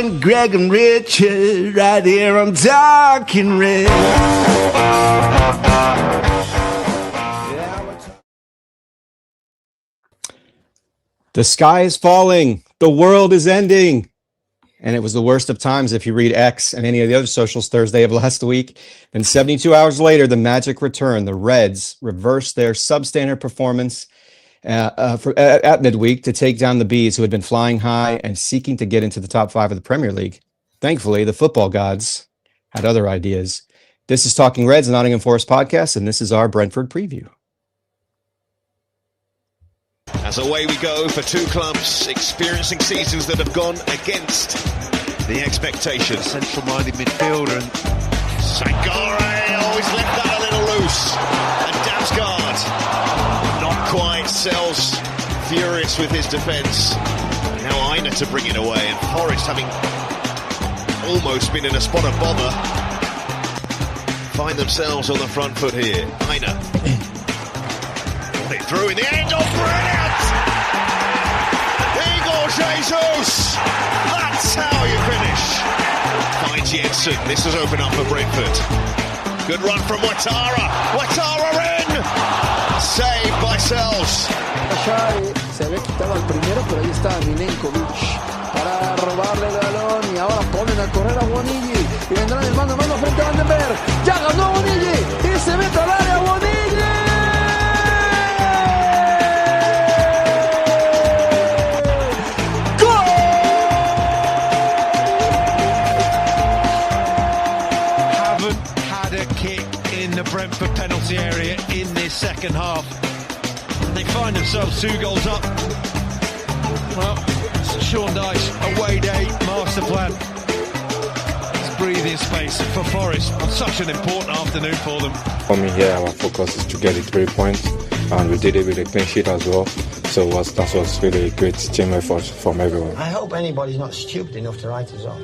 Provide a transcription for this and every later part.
and Greg and Richard, right here on Talking Red. The sky is falling. The world is ending. And it was the worst of times if you read X and any of the other socials Thursday of last week. Then 72 hours later, the magic returned. The Reds reversed their substandard performance at midweek to take down the Bees, who had been flying high and seeking to get into the top 5 of the Premier League. Thankfully, the football gods had other ideas. This is Talking Reds, Nottingham Forest podcast, and this is our Brentford preview. As away we go for two clubs experiencing seasons that have gone against the expectations. Central-minded midfielder and Sangare always left that a little loose. And Damsgaard not quite. Sells furious with his defence. Now Aina to bring it away, and Forest, having almost been in a spot of bother, find themselves on the front foot here. Aina it through in the end. Oh, brilliant! Igor Jesus! That's how you finish. Finds Jensen. This has opened up for Brentford. Good run from Ouattara. Ouattara in! Saved by Sells. Se había quitado al primero, pero ahí está Milenkovic para robarle el balón y ahora ponen a correr a Bonilli y vendrán el mano a mano frente a Vandenberg. Ya ganó Bonilli y se mete al área Bonilli. Brentford penalty area in this second half. They find themselves 2 goals up. Well, Sean Dyche, away day, master plan. It's breathing space for Forest on such an important afternoon for them. For me here, our focus is to get the 3 points, and we did it with a clean sheet as well. So that was really a great team effort from everyone. I hope anybody's not stupid enough to write us off.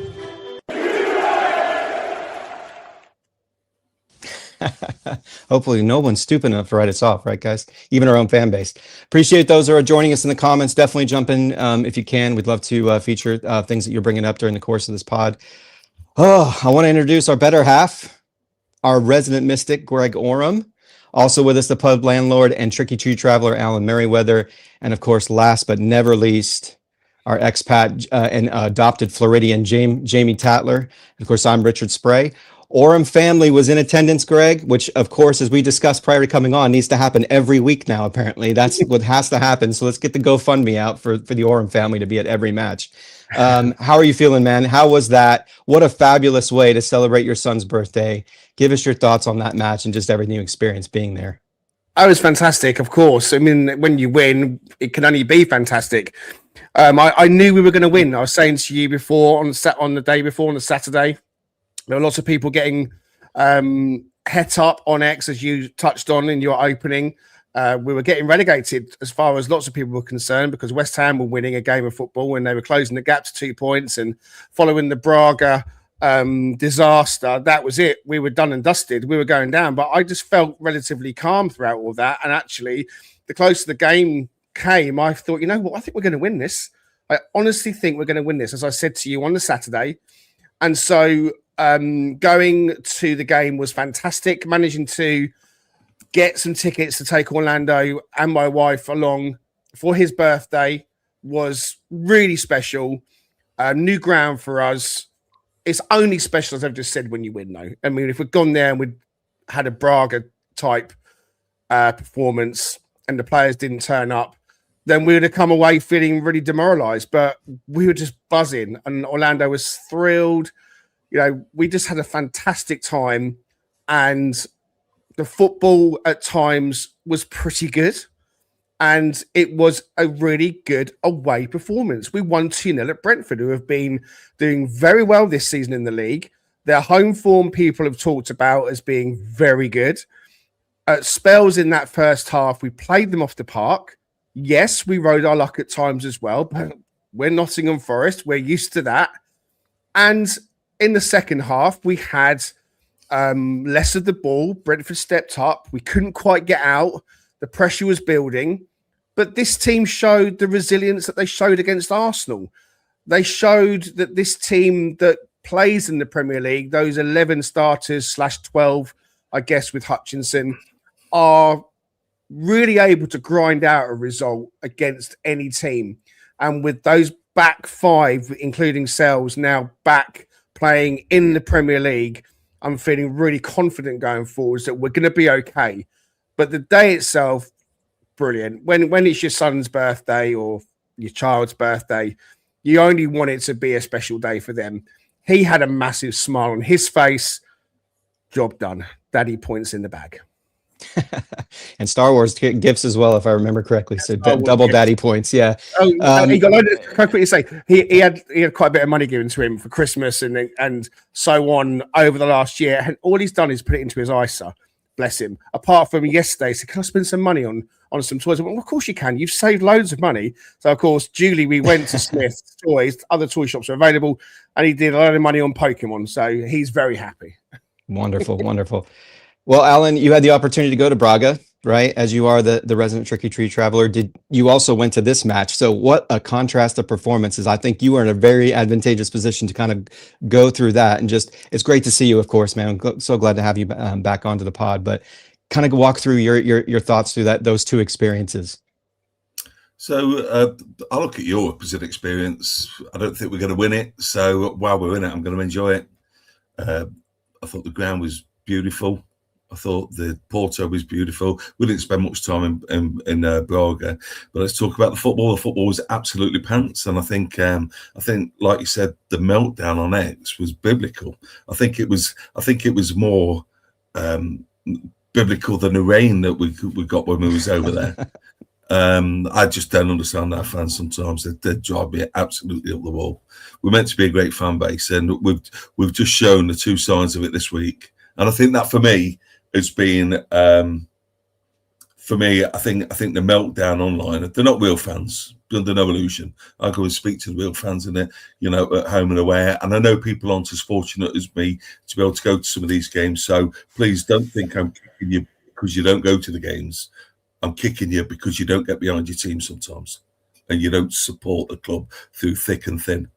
Hopefully no one's stupid enough to write us off, right, guys? Even our own fan base. Appreciate those who are joining us in the comments. Definitely jump in if you can. We'd love to feature things that you're bringing up during the course of this pod. Oh, I want to introduce our better half, our resident mystic, Greg Oram. Also with us, the pub landlord and tricky tree traveler, Alan Merryweather. And of course, last but never least, our expat and adopted Floridian, Jamie Tatler. And of course, I'm Richard Spray. Oram family was in attendance, Greg, which, of course, as we discussed prior to coming on, needs to happen every week now, apparently. That's what has to happen. So let's get the GoFundMe out for the Oram family to be at every match. How are you feeling, man? How was that? What a fabulous way to celebrate your son's birthday. Give us your thoughts on that match and just everything you experienced being there. Oh, it was fantastic, of course. I mean, when you win, it can only be fantastic. I knew we were going to win. I was saying to you before, on the day before, on the Saturday, there were lots of people getting het up on X, as you touched on in your opening. We were getting relegated as far as lots of people were concerned, because West Ham were winning a game of football when they were closing the gap to 2 points, and following the Braga disaster, that was it. We were done and dusted. We were going down. But I just felt relatively calm throughout all that. And actually, the closer the game came, I thought, you know what? I think we're going to win this. I honestly think we're going to win this, as I said to you on the Saturday. And so going to the game was fantastic. Managing to get some tickets to take Orlando and my wife along for his birthday was really special. New ground for us. It's only special, as I've just said, when you win, though. I mean, if we'd gone there and we'd had a Braga type performance and the players didn't turn up, then we would have come away feeling really demoralised. But we were just buzzing, and Orlando was thrilled. You know, we just had a fantastic time, and the football at times was pretty good, and it was a really good away performance. We won 2-0 at Brentford, who have been doing very well this season in the league. Their home form people have talked about as being very good. At spells in that first half, we played them off the park. Yes, we rode our luck at times as well, but we're Nottingham Forest. We're used to that. And in the second half, we had less of the ball. Brentford stepped up. We couldn't quite get out. The pressure was building. But this team showed the resilience that they showed against Arsenal. they showed that this team that plays in the Premier League, those 11 starters / 12, I guess, with Hutchinson, are really able to grind out a result against any team. And with those back five, including Sells, now back playing in the Premier League, I'm feeling really confident going forwards that we're going to be okay. But the day itself, brilliant. When it's your son's birthday or your child's birthday, you only want it to be a special day for them. He had a massive smile on his face. Job done. Daddy points in the bag. And Star Wars gifts as well, if I remember correctly. So double gifts. Daddy points, yeah. He got. Can I quickly say he had quite a bit of money given to him for Christmas and so on over the last year, and all he's done is put it into his ISA. Bless him. Apart from yesterday, he said, "Can I spend some money on some toys?" I went, well, of course you can. You've saved loads of money. So of course, Julie, we went to Smith's Toys. Other toy shops are available, and he did a lot of money on Pokemon. So he's very happy. Wonderful, wonderful. Well, Alan, you had the opportunity to go to Braga, right? As you are the resident Tricky Tree traveler. Did you also went to this match? So what a contrast of performances. I think you were in a very advantageous position to kind of go through that. And just, it's great to see you, of course, man. I'm so glad to have you back onto the pod, but kind of walk through your thoughts through those two experiences. So I look at your opposite experience. I don't think we're going to win it. So while we're in it, I'm going to enjoy it. I thought the ground was beautiful. I thought the Porto was beautiful. We didn't spend much time in Braga, but let's talk about the football. The football was absolutely pants, and I think, like you said, the meltdown on X was biblical. I think it was more biblical than the rain that we got when we was over there. I just don't understand our fans sometimes. They drive me absolutely up the wall. We're meant to be a great fan base, and we've just shown the two signs of it this week. And I think that for me, it's been I think the meltdown online. They're not real fans. Under no illusion. I go and speak to the real fans in it, at home and away. And I know people aren't as fortunate as me to be able to go to some of these games. So please don't think I'm kicking you because you don't go to the games. I'm kicking you because you don't get behind your team sometimes, and you don't support the club through thick and thin.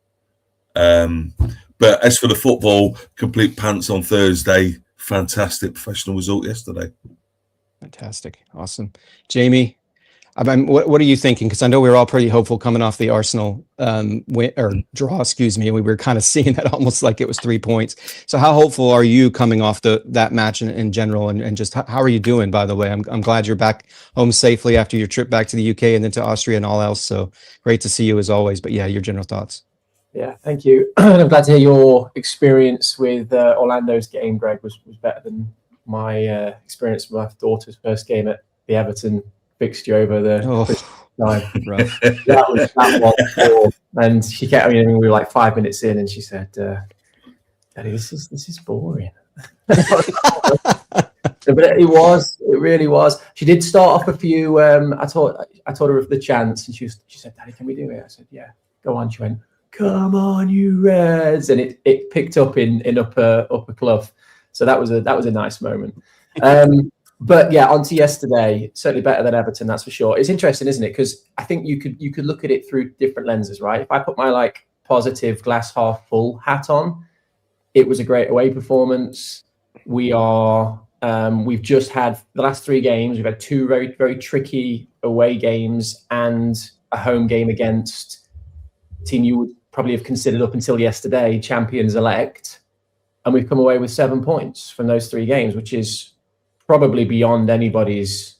But as for the football, complete pants on Thursday. Fantastic professional result yesterday. Fantastic. Awesome. Jamie, what are you thinking? Because I know we were all pretty hopeful coming off the Arsenal win or draw, excuse me. And we were kind of seeing that almost like it was 3 points. So how hopeful are you coming off that match in general? And just how are you doing, by the way? I'm glad you're back home safely after your trip back to the UK and then to Austria and all else. So great to see you as always. But yeah, your general thoughts. Yeah, thank you. I'm glad to hear your experience with Orlando's game, Greg, was better than my experience with my daughter's first game at the Everton fixture over the time. Rough. that one. And she kept, we were like 5 minutes in, and she said, "Daddy, this is boring." But it really was. She did start off a few. I told her of the chance, and she said, "Daddy, can we do it?" I said, "Yeah, go on." She went, "Come on, you Reds," and it picked up in upper Clough. So that was a nice moment. But yeah, on to yesterday. Certainly better than Everton, that's for sure. It's interesting, isn't it? Because I think you could look at it through different lenses, right? If I put my positive glass half full hat on, it was a great away performance. We've just had the last 3 games. We've had 2 very, very tricky away games and a home game against a team you would probably have considered up until yesterday champions elect, and we've come away with 7 points from those 3 games, which is probably beyond anybody's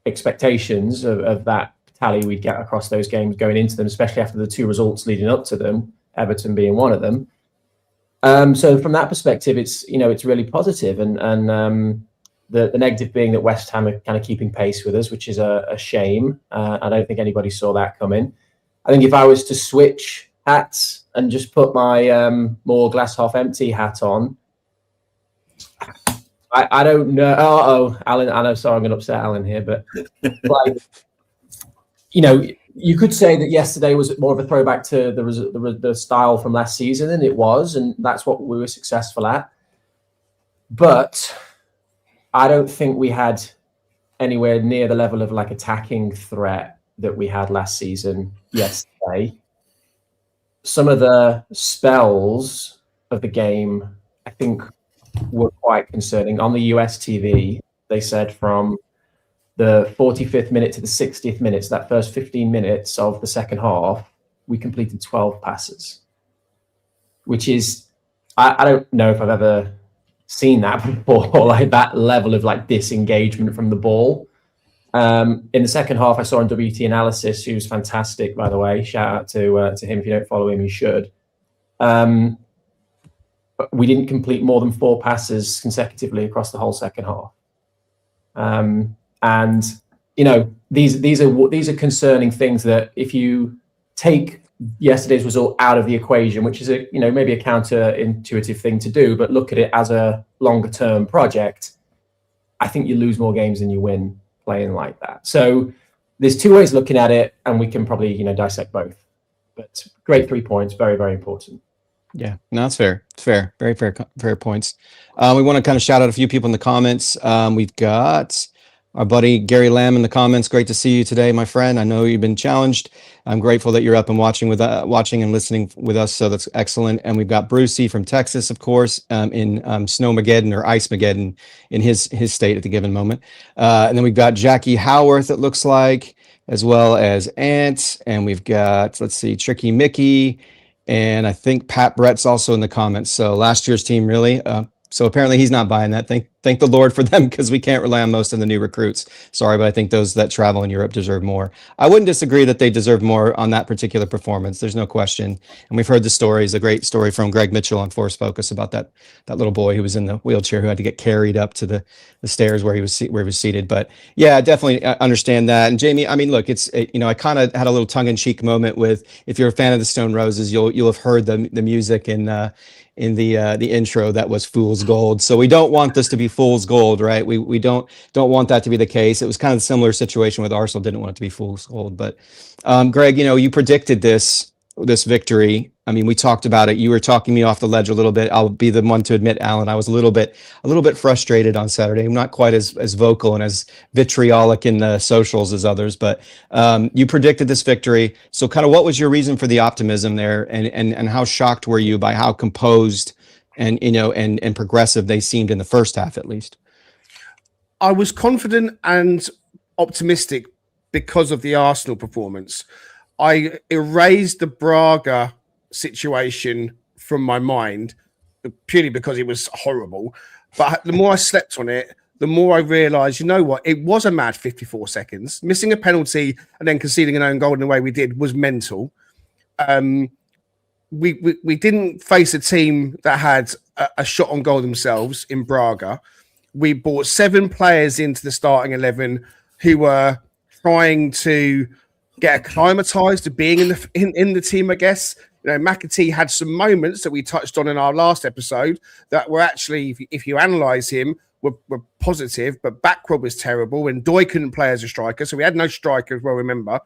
expectations of that tally we'd get across those games going into them, especially after the 2 results leading up to them, Everton being one of them. So from that perspective, it's really positive, and the negative being that West Ham are kind of keeping pace with us, which is a shame. I don't think anybody saw that coming. I think if I was to switch hats and just put my more glass half empty hat on, I don't know. Oh, Alan, I know. Sorry, I'm going to upset Alan here, but you could say that yesterday was more of a throwback to the style from last season, and it was, and that's what we were successful at. But I don't think we had anywhere near the level of attacking threat that we had last season yesterday. some of the spells of the game, I think, were quite concerning. On the US TV, they said from the 45th minute to the 60th minute, so that first 15 minutes of the second half, we completed 12 passes, which is, I don't know if I've ever seen that before, like that level of like disengagement from the ball. In the second half, I saw on WT Analysis, who's fantastic, by the way. Shout out to him. If you don't follow him, you should. But we didn't complete more than 4 passes consecutively across the whole second half. And you know, these are concerning things that if you take yesterday's result out of the equation, which is maybe a counterintuitive thing to do, but look at it as a longer term project, I think you lose more games than you win playing like that. So there's 2 ways of looking at it, and we can probably dissect both. But great 3 points, very, very important. Yeah, no, that's fair. It's fair. Very fair points. We want to kind of shout out a few people in the comments. We've got our buddy Gary Lamb in the comments. Great to see you today, my friend. I know you've been challenged. I'm grateful that you're up and watching and listening with us. So that's excellent. And we've got Brucey from Texas, of course, in Snowmageddon or Ice-mageddon in his state at the given moment. And then we've got Jackie Howarth, it looks like, as well as Ant. And we've got, let's see, Tricky Mickey. And I think Pat Brett's also in the comments. So last year's team, really. So apparently he's not buying that. Thank the Lord for them, because we can't rely on most of the new recruits. Sorry, but I think those that travel in Europe deserve more. I wouldn't disagree that they deserve more on that particular performance. There's no question. And we've heard the stories, a great story from Greg Mitchell on Force Focus about that little boy who was in the wheelchair who had to get carried up to the stairs where he was seated. But yeah, I definitely understand that. And Jamie, I mean, look, it's I kind of had a little tongue-in-cheek moment with, if you're a fan of the Stone Roses, you'll have heard the music in the intro that was Fool's Gold. So we don't want this to be Fool's Gold, right? We don't want that to be the case. It was kind of a similar situation with Arsenal. Didn't want it to be Fool's Gold. But Greg, you predicted this victory. I mean, we talked about it. You were talking me off the ledge a little bit. I'll be the one to admit, Alan, I was a little bit frustrated on Saturday. I'm not quite as vocal and as vitriolic in the socials as others, but you predicted this victory. So kind of what was your reason for the optimism there, and how shocked were you by how composed and and progressive they seemed in the first half, at least? I was confident and optimistic because of the Arsenal performance. I erased the Braga situation from my mind purely because it was horrible. But the more I slept on it, the more I realised, it was a mad 54 seconds. Missing a penalty and then conceding an own goal in the way we did was mental. We didn't face a team that had a shot on goal themselves in Braga. We brought 7 players into the starting 11 who were trying to get acclimatized to being in the team, I guess. McAtee had some moments that we touched on in our last episode that were actually, if you analyse him, were positive, but Backward was terrible, and Doy couldn't play as a striker, so we had no striker as well, remember.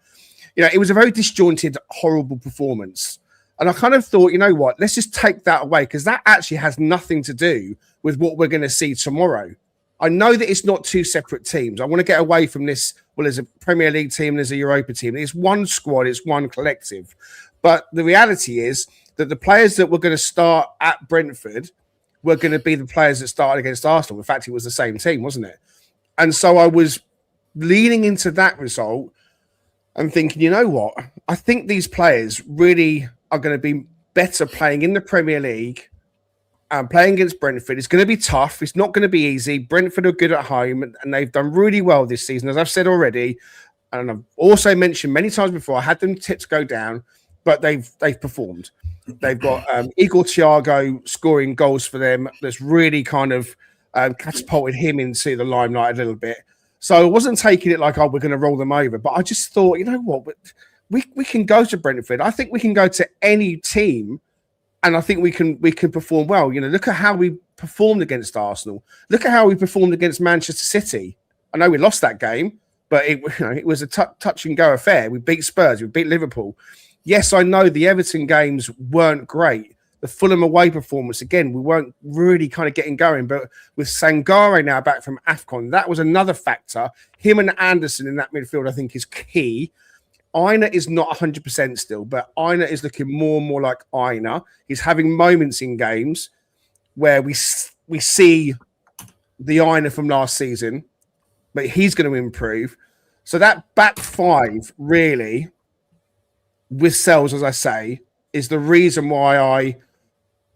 It was a very disjointed, horrible performance. And I kind of thought, let's just take that away, because that actually has nothing to do with what we're going to see tomorrow. I know that it's not 2 separate teams. I want to get away from this. Well, there's a Premier League team, there's a Europa team. It's one squad, it's one collective. But the reality is that the players that were going to start at Brentford were going to be the players that started against Arsenal. In fact, it was the same team, wasn't it? And so I was leaning into that result and thinking, I think these players really are going to be better playing in the Premier League and playing against Brentford. It's going to be tough. It's not going to be easy. Brentford are good at home, and they've done really well this season, as I've said already. And I've also mentioned many times before, I had them tipped to go down, but they've performed. They've got Igor Thiago scoring goals for them. That's really kind of catapulted him into the limelight a little bit. So I wasn't taking it like, we're going to roll them over. But I just thought, we can go to Brentford. I think we can go to any team, and I think we can perform well. Look at how we performed against Arsenal. Look at how we performed against Manchester City. I know we lost that game, but it was a touch and go affair. We beat Spurs. We beat Liverpool. Yes, I know the Everton games weren't great. The Fulham away performance, again, we weren't really kind of getting going. But with Sangare now back from AFCON, that was another factor. Him and Anderson in that midfield, I think, is key. Aina is not 100% still, but Aina is looking more and more like Aina. He's having moments in games where we see the Aina from last season, but he's going to improve. So that back five, really, with Sells, as I say, is the reason why I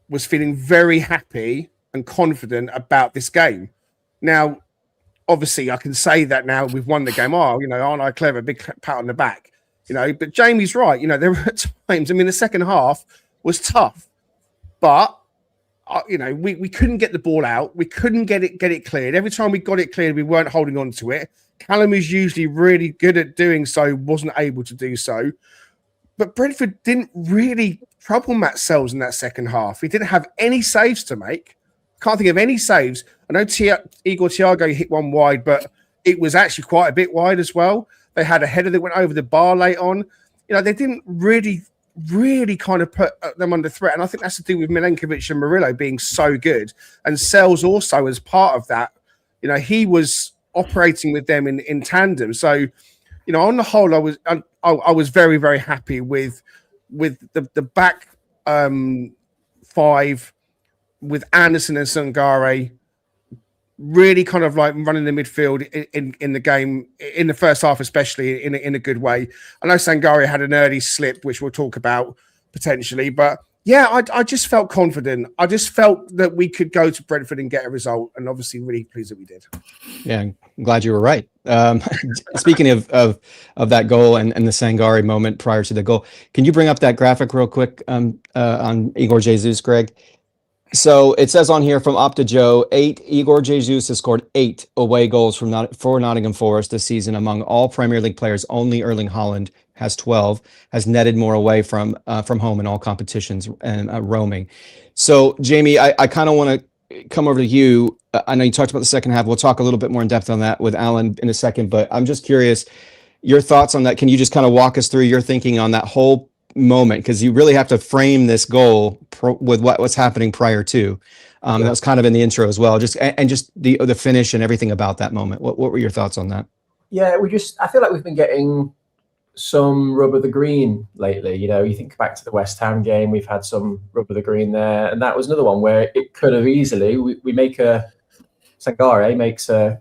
was feeling very happy and confident about this game. Now, obviously, I can say that now we've won the game. Oh, aren't I clever? Big pat on the back. But Jamie's right. There were times, the second half was tough, but we couldn't get the ball out. We couldn't get it cleared. Every time we got it cleared, we weren't holding on to it. Callum is usually really good at doing so, wasn't able to do so. But Brentford didn't really trouble Matt Sells in that second half. He didn't have any saves to make. Can't think of any saves. I know Igor Thiago hit one wide, but it was actually quite a bit wide as well. They had a header that went over the bar late on. They didn't really kind of put them under threat. And I think that's to do with Milenkovic and Murillo being so good. And Sells also as part of that. He was operating with them in tandem. So, on the whole, I was very, very happy with the back five with Anderson and Sangare really kind of like running the midfield in the game, in the first half, especially in a good way. I know Sangare had an early slip, which we'll talk about potentially, but yeah, I just felt confident. I just felt that we could go to Brentford and get a result, and obviously really pleased that we did. Yeah, I'm glad you were right. Speaking of that goal and the Sangare moment prior to the goal, can you bring up that graphic real quick on Igor Jesus, Greg? So it says on here from Opta Joe, Igor Jesus has scored 8 away goals for Nottingham Forest this season. Among all Premier League players, only Erling Haaland has 12, has netted more away from home in all competitions and roaming. So Jamie, I kind of want to come over to you. I know you talked about the second half. We'll talk a little bit more in depth on that with Alan in a second, but I'm just curious, your thoughts on that. Can you just kind of walk us through your thinking on that whole moment, because you really have to frame this goal with what's happening prior to. That was kind of in the intro as well. Just the finish and everything about that moment. What were your thoughts on that? Yeah, I feel like we've been getting some rub of the green lately. You think back to the West Ham game, we've had some rub of the green there, and that was another one where it could have easily. Sangare makes a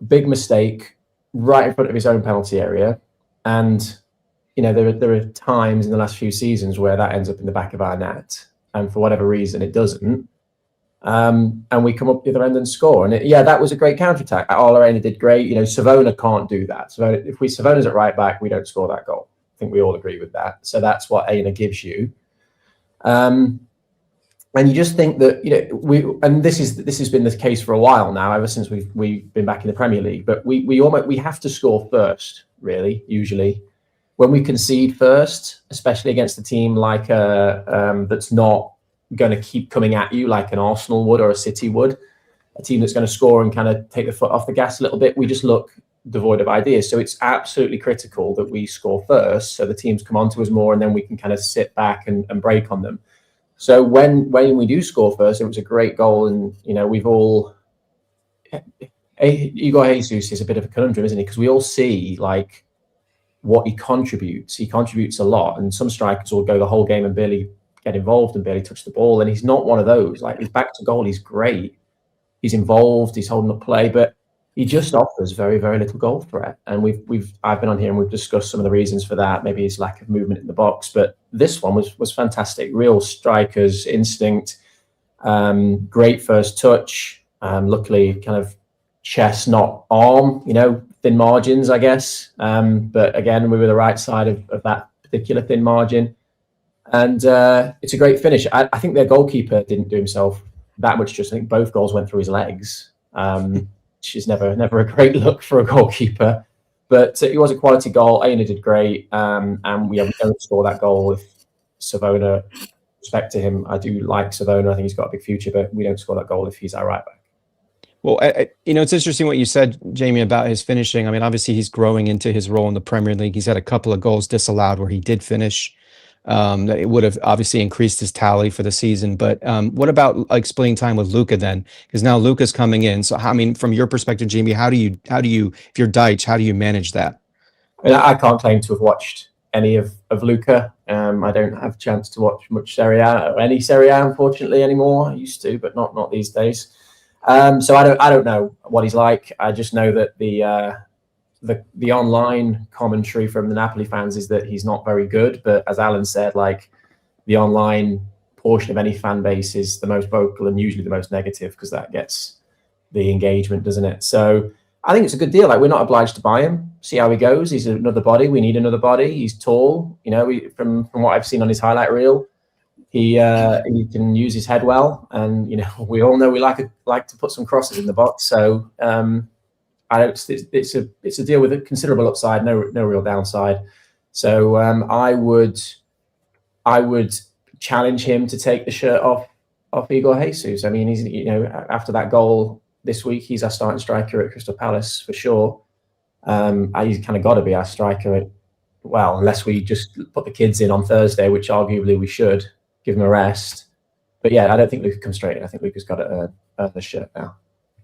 big mistake right in front of his own penalty area, and there are times in the last few seasons where that ends up in the back of our net, and for whatever reason it doesn't. And we come up the other end and score. And that was a great counter-attack. Arena did great. Savona can't do that. So if Savona's at right back, we don't score that goal. I think we all agree with that. So that's what Aina gives you. And you just think that, this has been the case for a while now, ever since we've been back in the Premier League. But we have to score first, really, usually. When we concede first, especially against a team like that's not going to keep coming at you like an Arsenal would or a City would, a team that's going to score and kind of take the foot off the gas a little bit, we just look devoid of ideas. So it's absolutely critical that we score first, so the teams come onto us more, and then we can kind of sit back and break on them. So when we do score first, it was a great goal, and we've all. Igor Jesus is a bit of a conundrum, isn't he? Because we all see like what he contributes. He contributes a lot, and some strikers will go the whole game and barely get involved and barely touch the ball. And he's not one of those. Like, he's back to goal, he's great. He's involved, he's holding up play, but he just offers very, very little goal threat. And I've been on here and we've discussed some of the reasons for that. Maybe his lack of movement in the box, but this one was fantastic. Real strikers, instinct, great first touch. Luckily, kind of chest, not arm, thin margins, I guess. But again, we were the right side of that particular thin margin. And it's a great finish. I think their goalkeeper didn't do himself that much justice. I think both goals went through his legs, which is never a great look for a goalkeeper. But it was a quality goal. Aina did great. And we don't score that goal if Savona, respect to him, I do like Savona. I think he's got a big future, but we don't score that goal if he's our right back. Well, it's interesting what you said, Jamie, about his finishing. I mean, obviously he's growing into his role in the Premier League. He's had a couple of goals disallowed where he did finish. That it would have obviously increased his tally for the season. But what about like splitting time with Luka then? Because now Luka's coming in. So, from your perspective, Jamie, how do you, if you're Dyche, how do you manage that? I mean, I can't claim to have watched any of Luca. I don't have a chance to watch much Serie A or any Serie A, unfortunately, anymore. I used to, but not these days. So I don't know what he's like. I just know that the online commentary from the Napoli fans is that he's not very good. But as Alan said, like, the online portion of any fan base is the most vocal and usually the most negative, because that gets the engagement, doesn't it? So I think it's a good deal. Like, we're not obliged to buy him. See how he goes. He's another body. We need another body. He's tall. You know, from what I've seen on his highlight reel, he can use his head well. And, you know, we all know we like to put some crosses in the box. So it's a deal with a considerable upside, no real downside. So I would challenge him to take the shirt off Igor Jesus. I mean, he's, you know, after that goal this week, he's our starting striker at Crystal Palace for sure. He's kind of got to be our striker. Well, unless we just put the kids in on Thursday, which arguably we should, give him a rest. But yeah, I don't think Luca comes straight in. I think Luca's got to earn the shirt now.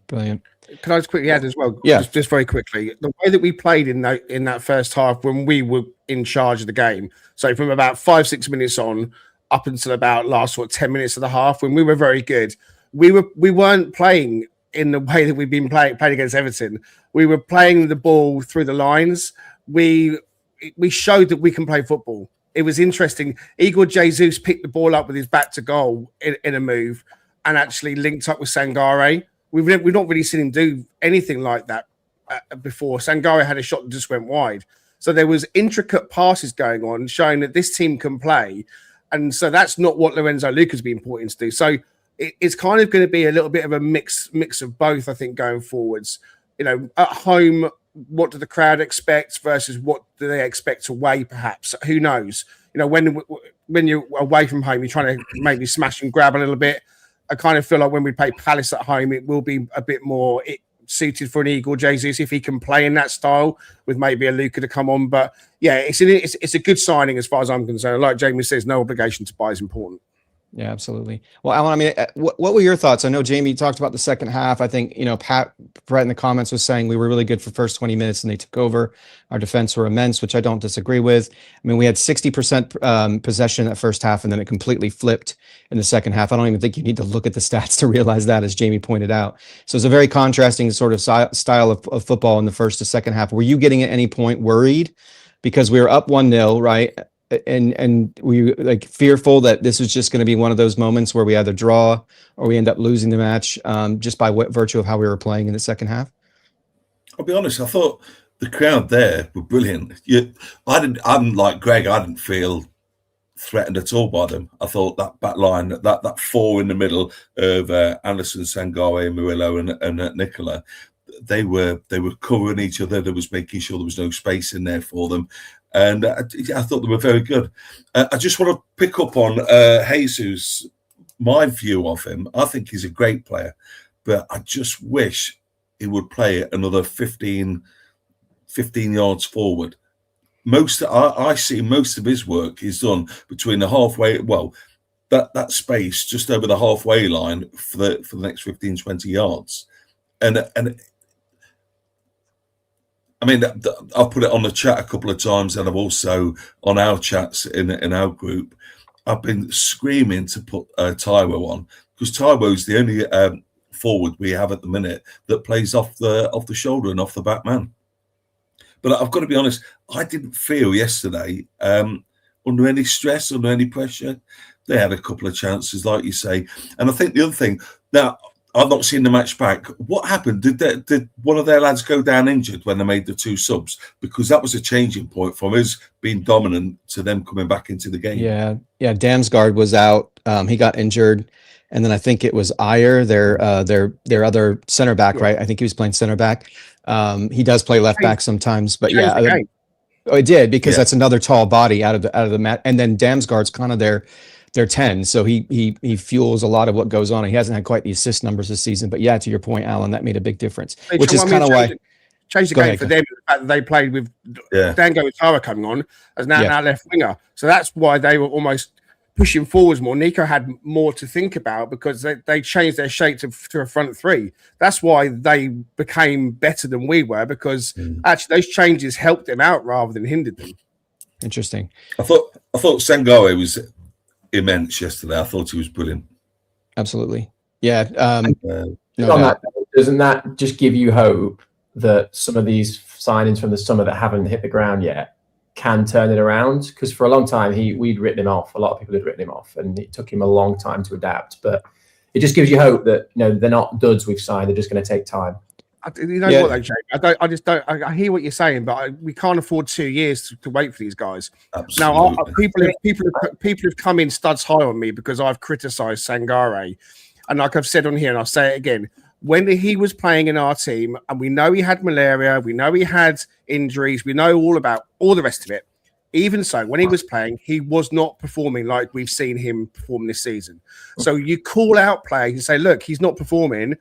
Brilliant. Can I just quickly add as well? Yeah. Just very quickly, the way that we played in that first half when we were in charge of the game. So from about 5-6 minutes on up until about last 10 minutes of the half, when we were very good, we weren't playing in the way that we've been playing against Everton. We were playing the ball through the lines. We showed that we can play football. It was interesting. Igor Jesus picked the ball up with his back to goal in a move and actually linked up with Sangare. We've not really seen him do anything like that before. Sangare had a shot that just went wide. So there was intricate passes going on, showing that this team can play. And so that's not what Lorenzo Luca's been put in to do. So it's kind of going to be a little bit of a mix of both, I think, going forwards. You know, at home, what do the crowd expect versus what do they expect away, perhaps? Who knows? You know, when you're away from home, you're trying to maybe smash and grab a little bit. I kind of feel like when we play Palace at home, it will be a bit more suited for an Igor Jesus if he can play in that style with maybe a Luca to come on. But yeah, it's a good signing as far as I'm concerned. Like Jamie says, no obligation to buy is important. Yeah, absolutely. Well, Alan, I mean, what were your thoughts? I know Jamie talked about the second half. I think, you know, Brett in the comments was saying we were really good for first 20 minutes and they took over. Our defense were immense, which I don't disagree with. I mean, we had 60% possession that first half, and then it completely flipped in the second half. I don't even think you need to look at the stats to realize that, as Jamie pointed out. So it's a very contrasting sort of style of football in the first to second half. Were you getting at any point worried? Because we were up 1-0, right? And we like fearful that this was just going to be one of those moments where we either draw or we end up losing the match just by virtue of how we were playing in the second half? I'll be honest, I thought the crowd there were brilliant. I'm like Greg, I didn't feel threatened at all by them. I thought that back line, that four in the middle of Anderson, Sangare, Murillo and Nicola, they were covering each other. They was making sure there was no space in there for them. And I thought they were very good. I just want to pick up on Jesus, my view of him. I think he's a great player, but I just wish he would play another 15 yards forward. I see most of his work is done between the halfway, that space just over the halfway line for the next 15, 20 yards. And I mean, I've put it on the chat a couple of times, and I've also on our chats in our group, I've been screaming to put Taiwo on, because Taiwo's the only forward we have at the minute that plays off the shoulder and off the back man. But I've got to be honest, I didn't feel yesterday under any stress, under any pressure. They had a couple of chances, like you say. And I think the other thing, now, I've not seen the match back. What happened? Did one of their lads go down injured when they made the two subs? Because that was a changing point from us being dominant to them coming back into the game. Yeah. Damsgaard was out. He got injured. And then I think it was Ayer, their other center back, right? I think he was playing center back. He does play left back sometimes, but yeah, it did, because that's another tall body out of the mat. And then Damsgaard's kind of their 10, so he fuels a lot of what goes on. He hasn't had quite the assist numbers this season, but yeah, to your point, Alan, that made a big difference. Which is kind of why changed the game for them. The fact that they played with Dango Itara coming on as now left winger, so that's why they were almost pushing forwards more. Nico had more to think about because they changed their shape to a front three. That's why they became better than we were, because actually those changes helped them out rather than hindered them. Interesting. I thought Sangare was immense yesterday. I thought he was brilliant. Absolutely. Yeah. Doesn't that just give you hope that some of these signings from the summer that haven't hit the ground yet can turn it around? Because for a long time we'd written him off. A lot of people had written him off, and it took him a long time to adapt. But it just gives you hope that they're not duds we've signed. They're just going to take time. What though, Jake? I hear what you're saying, but we can't afford 2 years to wait for these guys. Absolutely. Now, people have come in studs high on me because I've criticised Sangare, and like I've said on here, and I'll say it again. When he was playing in our team, and we know he had malaria, we know he had injuries, we know all about all the rest of it. Even so, when he was playing, he was not performing like we've seen him perform this season. So you call out players and say, look, he's not performing.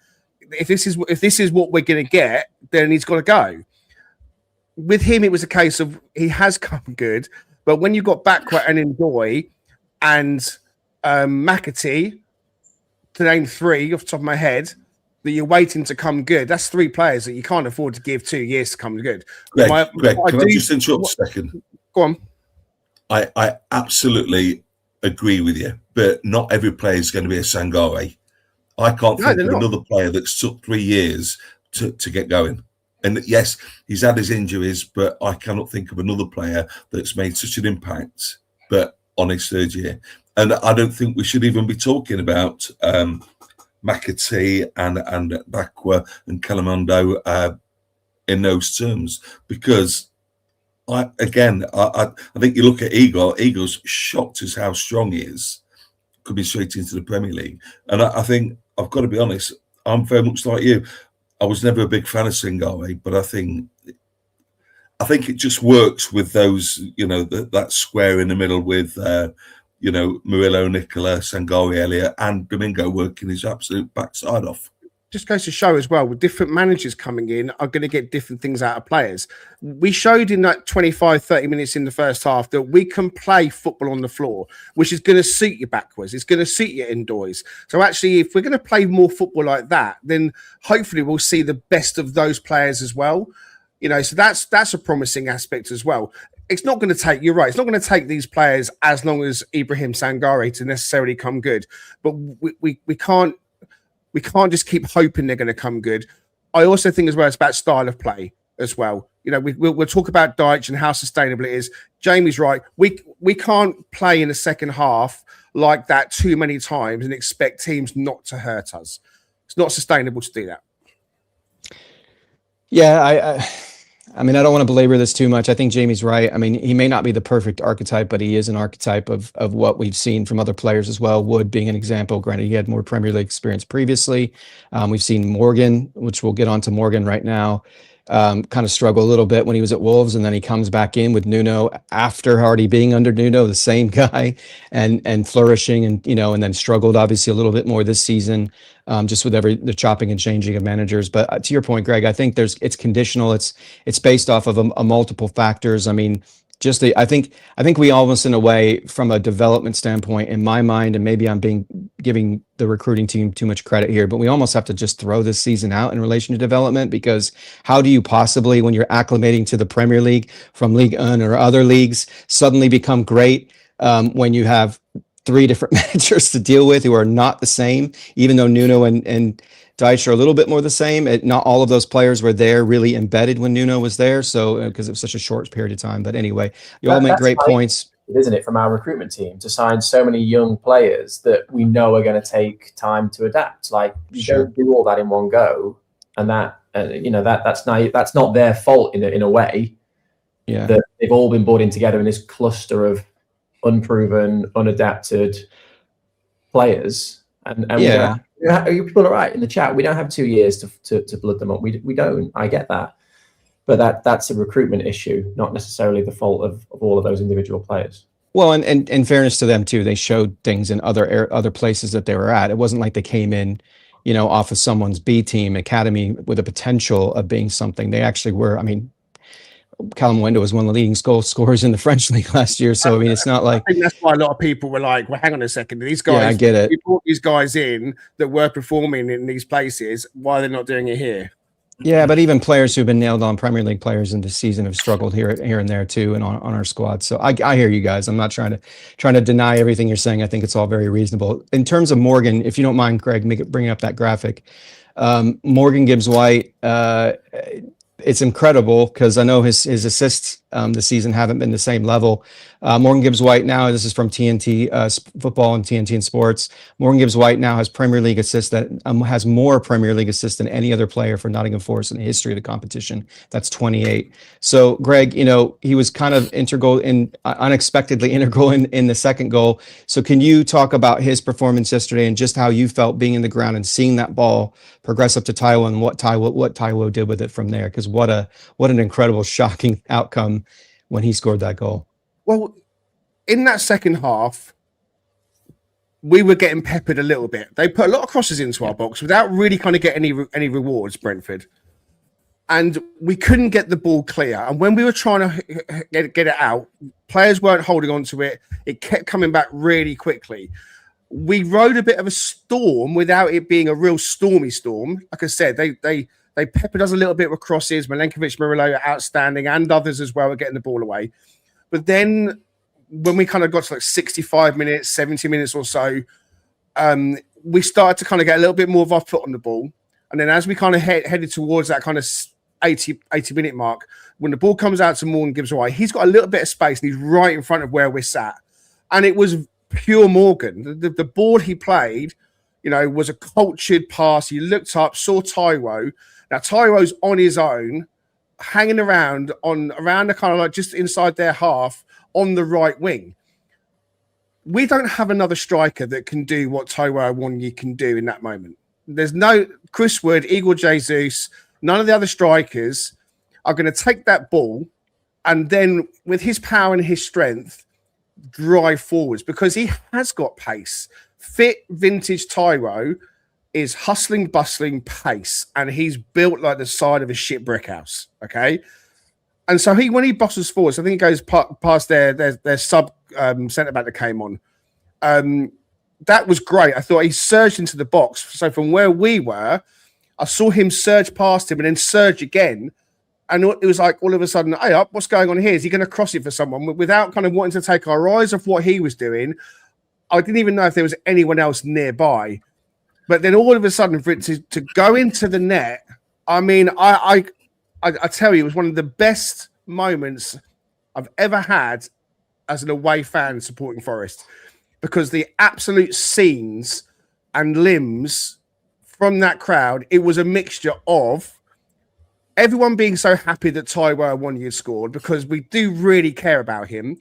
If this is what we're going to get, then he's got to go. With him, it was a case of he has come good, but when you got Backwat and Ndoye and McAtee, to name three off the top of my head, that you're waiting to come good, that's three players that you can't afford to give 2 years to come good. Greg, can I just interrupt a second? Go on. I absolutely agree with you, but not every player is going to be a Sangare. I can't think of another player that's took 3 years to get going. And yes, he's had his injuries, but I cannot think of another player that's made such an impact, but on his third year. And I don't think we should even be talking about McAtee and Bakwa and Calamondo in those terms, because I think you look at Eagle's shocked as how strong he is, could be straight into the Premier League. And I think I've got to be honest, I'm very much like you. I was never a big fan of Sangare, but I think it just works with those, that square in the middle with Murillo, Nicola, Sangare, Elliott, and Domingo working his absolute backside off. Just goes to show as well, with different managers coming in are going to get different things out of players. We showed in that 25, 30 minutes in the first half that we can play football on the floor, which is going to suit you backwards. It's going to suit you indoors. So actually, if we're going to play more football like that, then hopefully we'll see the best of those players as well. So that's a promising aspect as well. It's not going to take, you're right, it's not going to take these players as long as Ibrahim Sangare to necessarily come good. But we can't just keep hoping they're going to come good. I also think as well it's about style of play as well. We'll talk about Dychey and how sustainable it is. Jamie's right. We can't play in the second half like that too many times and expect teams not to hurt us. It's not sustainable to do that. Yeah, I mean, I don't want to belabor this too much. I think Jamie's right. I mean, he may not be the perfect archetype, but he is an archetype of what we've seen from other players as well. Wood being an example. Granted, he had more Premier League experience previously. We've seen Morgan, which we'll get on to Morgan right now, kind of struggle a little bit when he was at Wolves, and then he comes back in with Nuno after already being under Nuno, the same guy, and flourishing, and and then struggled obviously a little bit more this season, just with the chopping and changing of managers. But to your point, Greg, I think it's conditional. It's based off of a multiple factors. I mean, I think we almost, in a way, from a development standpoint, in my mind, and maybe I'm giving the recruiting team too much credit here, but we almost have to just throw this season out in relation to development, because how do you possibly, when you're acclimating to the Premier League from Ligue 1 or other leagues, suddenly become great when you have 3 different managers to deal with who are not the same, even though Nuno and Dychey are a little bit more the same. Not all of those players were there really embedded when Nuno was there, so because it was such a short period of time. But anyway, you all make great points. Isn't it, from our recruitment team to sign so many young players that we know are going to take time to adapt? Like, you don't do all that in one go, and that's not their fault in a way. Yeah, that they've all been brought in together in this cluster of unproven, unadapted players, and yeah. People are right in the chat. We don't have 2 years to blood them up. We don't. I get that, but that's a recruitment issue, not necessarily the fault of all of those individual players. Well, and in fairness to them too, they showed things in other places that they were at. It wasn't like they came in, off of someone's B team academy with a potential of being something. They actually were. I mean, Callum Wendo was one of the leading goal scorers in the French league last year. So, I mean, it's not like... I think that's why a lot of people were like, well, hang on a second. These guys, yeah, I get it. We brought these guys in that were performing in these places. Why are they not doing it here? Yeah, but even players who've been nailed on, Premier League players in this season, have struggled here and there too, and on our squad. So I hear you guys. I'm not trying to deny everything you're saying. I think it's all very reasonable. In terms of Morgan, if you don't mind, Craig, bring up that graphic. Morgan Gibbs White. It's incredible because I know his assists this season haven't been the same level. Morgan Gibbs White now, this is from TNT Football and TNT and Sports. Morgan Gibbs White now has Premier League assists that has more Premier League assists than any other player for Nottingham Forest in the history of the competition. That's 28. So, Greg, he was kind of unexpectedly integral in the second goal. So, can you talk about his performance yesterday and just how you felt being in the ground and seeing that ball progress up to Taiwo and what Taiwo did with it from there? Because what an incredible, shocking outcome when he scored that goal. Well, in that second half, we were getting peppered a little bit. They put a lot of crosses into our box without really kind of getting any rewards, Brentford. And we couldn't get the ball clear. And when we were trying to get it out, players weren't holding on to it. It kept coming back really quickly. We rode a bit of a storm without it being a real stormy storm. Like I said, they peppered us a little bit with crosses. Milenkovic, Murillo, outstanding, and others as well were getting the ball away. But then when we kind of got to like 65 minutes, 70 minutes or so, we started to kind of get a little bit more of our foot on the ball. And then as we kind of headed towards that kind of 80-minute mark, when the ball comes out to Morgan Gibbs White, he's got a little bit of space and he's right in front of where we're sat. And it was pure Morgan. The ball he played, was a cultured pass. He looked up, saw Taiwo. Now, Taiwo's on his own, hanging around the kind of like just inside their half on the right wing. We don't have another striker that can do what Taiwo Awoniyi can do in that moment. There's no Chris Wood, Igor Jesus, none of the other strikers are going to take that ball and then with his power and his strength drive forwards because he has got pace. Fit vintage Taiwo is hustling, bustling pace, and he's built like the side of a shit brick house. Okay, and so when he bustles forwards, I think he goes past their sub centre back that came on. That was great. I thought he surged into the box. So from where we were, I saw him surge past him and then surge again, and it was like all of a sudden, hey, up, what's going on here? Is he going to cross it for someone without kind of wanting to take our eyes off what he was doing? I didn't even know if there was anyone else nearby. But then all of a sudden, for it to go into the net, I mean, I tell you, it was one of the best moments I've ever had as an away fan supporting Forest, because the absolute scenes and limbs from that crowd, it was a mixture of everyone being so happy that Taiwo Awoniyi had scored because we do really care about him.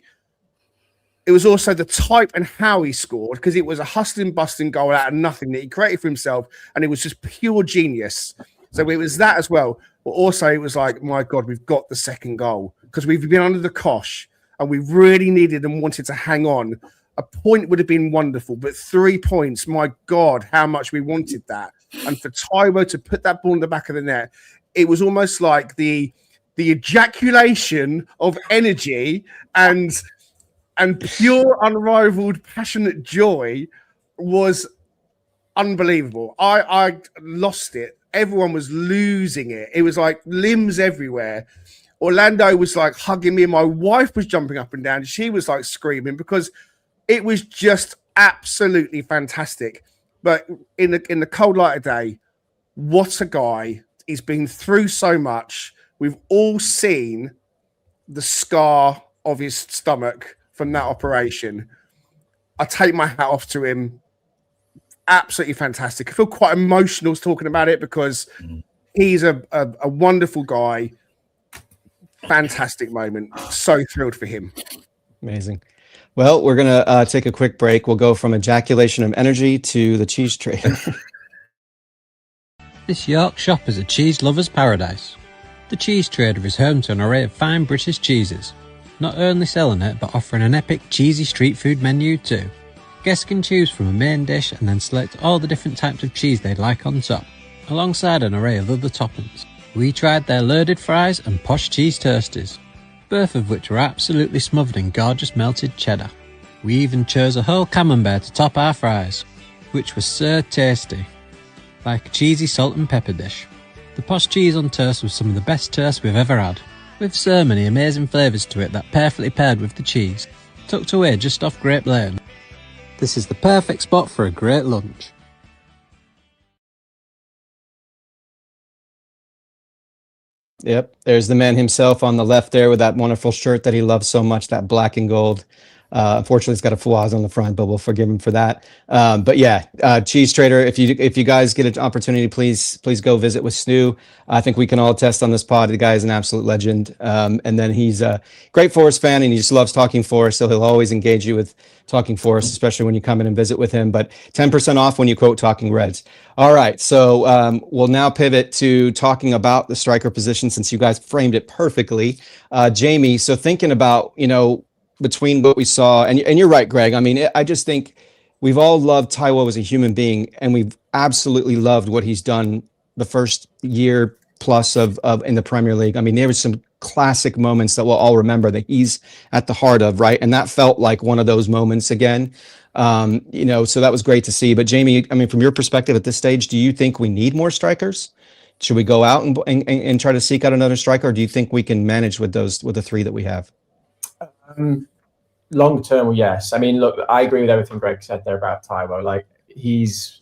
It was also the type and how he scored because it was a hustling, busting goal out of nothing that he created for himself, and it was just pure genius. So it was that as well. But also it was like, my God, we've got the second goal because we've been under the cosh and we really needed and wanted to hang on. A point would have been wonderful, but 3 points, my God, how much we wanted that. And for Taiwo to put that ball in the back of the net, it was almost like the ejaculation of energy and pure, unrivaled, passionate joy was unbelievable. I lost it. Everyone was losing it. It was like limbs everywhere. Orlando was like hugging me and my wife was jumping up and down. She was like screaming because it was just absolutely fantastic. But in the cold light of day, what a guy. He's been through so much. We've all seen the scar of his stomach from that operation. I take my hat off to him. Absolutely fantastic. I feel quite emotional talking about it because he's a wonderful guy. Fantastic moment. So thrilled for him. Amazing. Well, we're going to take a quick break. We'll go from ejaculation of energy to the cheese trade. This York shop is a cheese lover's paradise. The Cheese Trader is home to an array of fine British cheeses, not only selling it but offering an epic cheesy street food menu too. Guests can choose from a main dish and then select all the different types of cheese they'd like on top, alongside an array of other toppings. We tried their loaded fries and posh cheese toasties. both of which were absolutely smothered in gorgeous melted cheddar. We even chose a whole camembert to top our fries, which was so tasty, like a cheesy salt and pepper dish. The posh cheese on toast was some of the best toast we've ever had, with so many amazing flavours to it that perfectly paired with the cheese, tucked away just off Grape Lane. This is the perfect spot for a great lunch. Yep, there's the man himself on the left there with that wonderful shirt that he loves so much, that black and gold. Unfortunately, it's got a flaws on the front, but we'll forgive him for that. But yeah, Cheese Trader, if you guys get an opportunity, please go visit with Stu. I think we can all attest on this pod. The guy is an absolute legend. And then he's a great Forest fan, and he just loves talking Forest, so he'll always engage you with talking Forest, especially when you come in and visit with him. But 10% off when you quote Talking Reds. All right, so we'll now pivot to talking about the striker position, since you guys framed it perfectly. Jamie, so thinking about, between what we saw, and you're right, Greg. I mean, I just think we've all loved Taiwo as a human being, and we've absolutely loved what he's done the first year plus of in the Premier League. I mean, there was some classic moments that we'll all remember that he's at the heart of, right? And that felt like one of those moments again. So that was great to see. But Jamie, I mean, from your perspective at this stage, do you think we need more strikers? Should we go out and try to seek out another striker, or do you think we can manage with the three that we have? Long term, well, yes. I mean, look, I agree with everything Greg said there about Taiwo. Like, he's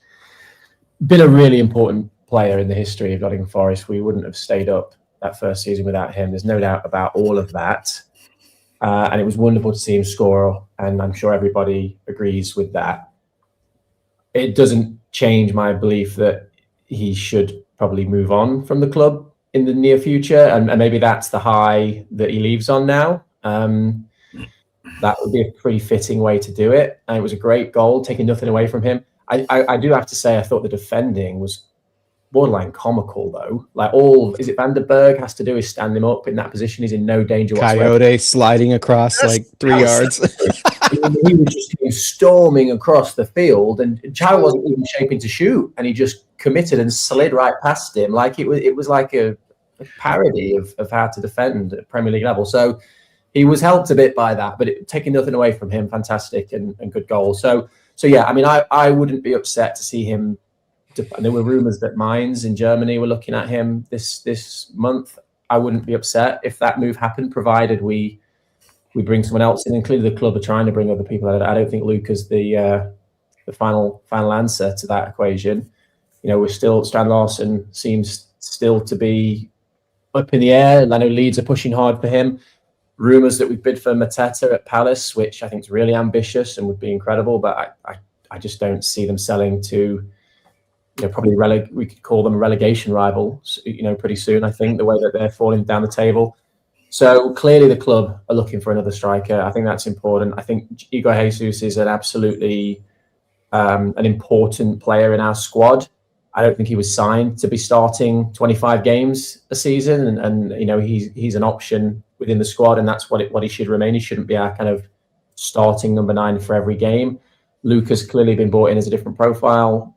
been a really important player in the history of Nottingham Forest. We wouldn't have stayed up that first season without him. There's no doubt about all of that. And it was wonderful to see him score, and I'm sure everybody agrees with that. It doesn't change my belief that he should probably move on from the club in the near future, and maybe that's the high that he leaves on now. That would be a pretty fitting way to do it. And it was a great goal, taking nothing away from him. I do have to say, I thought the defending was borderline comical, though. Like, is it Van der Berg has to do is stand him up in that position. He's in no danger whatsoever. Coyote sliding across like 3 yards. He was just storming across the field, and Chow wasn't even shaping to shoot, and he just committed and slid right past him. Like, it was like a parody of how to defend at Premier League level. So he was helped a bit by that, but taking nothing away from him, fantastic and good goal. So yeah, I mean, I wouldn't be upset to see him. There were rumours that Mainz in Germany were looking at him this month. I wouldn't be upset if that move happened, provided we bring someone else in. And clearly, the club are trying to bring other people. I don't think Luke is the final answer to that equation. We're still, Strand Larsen seems still to be up in the air, and I know Leeds are pushing hard for him. Rumours that we bid for Mateta at Palace, which I think is really ambitious and would be incredible, but I just don't see them selling to, probably we could call them a relegation rival, pretty soon, I think, the way that they're falling down the table. So clearly the club are looking for another striker. I think that's important. I think Igor Jesus is an absolutely an important player in our squad. I don't think he was signed to be starting 25 games a season, and he's an option within the squad, and that's what he should remain. He shouldn't be our kind of starting number 9 for every game. Luke has clearly been brought in as a different profile,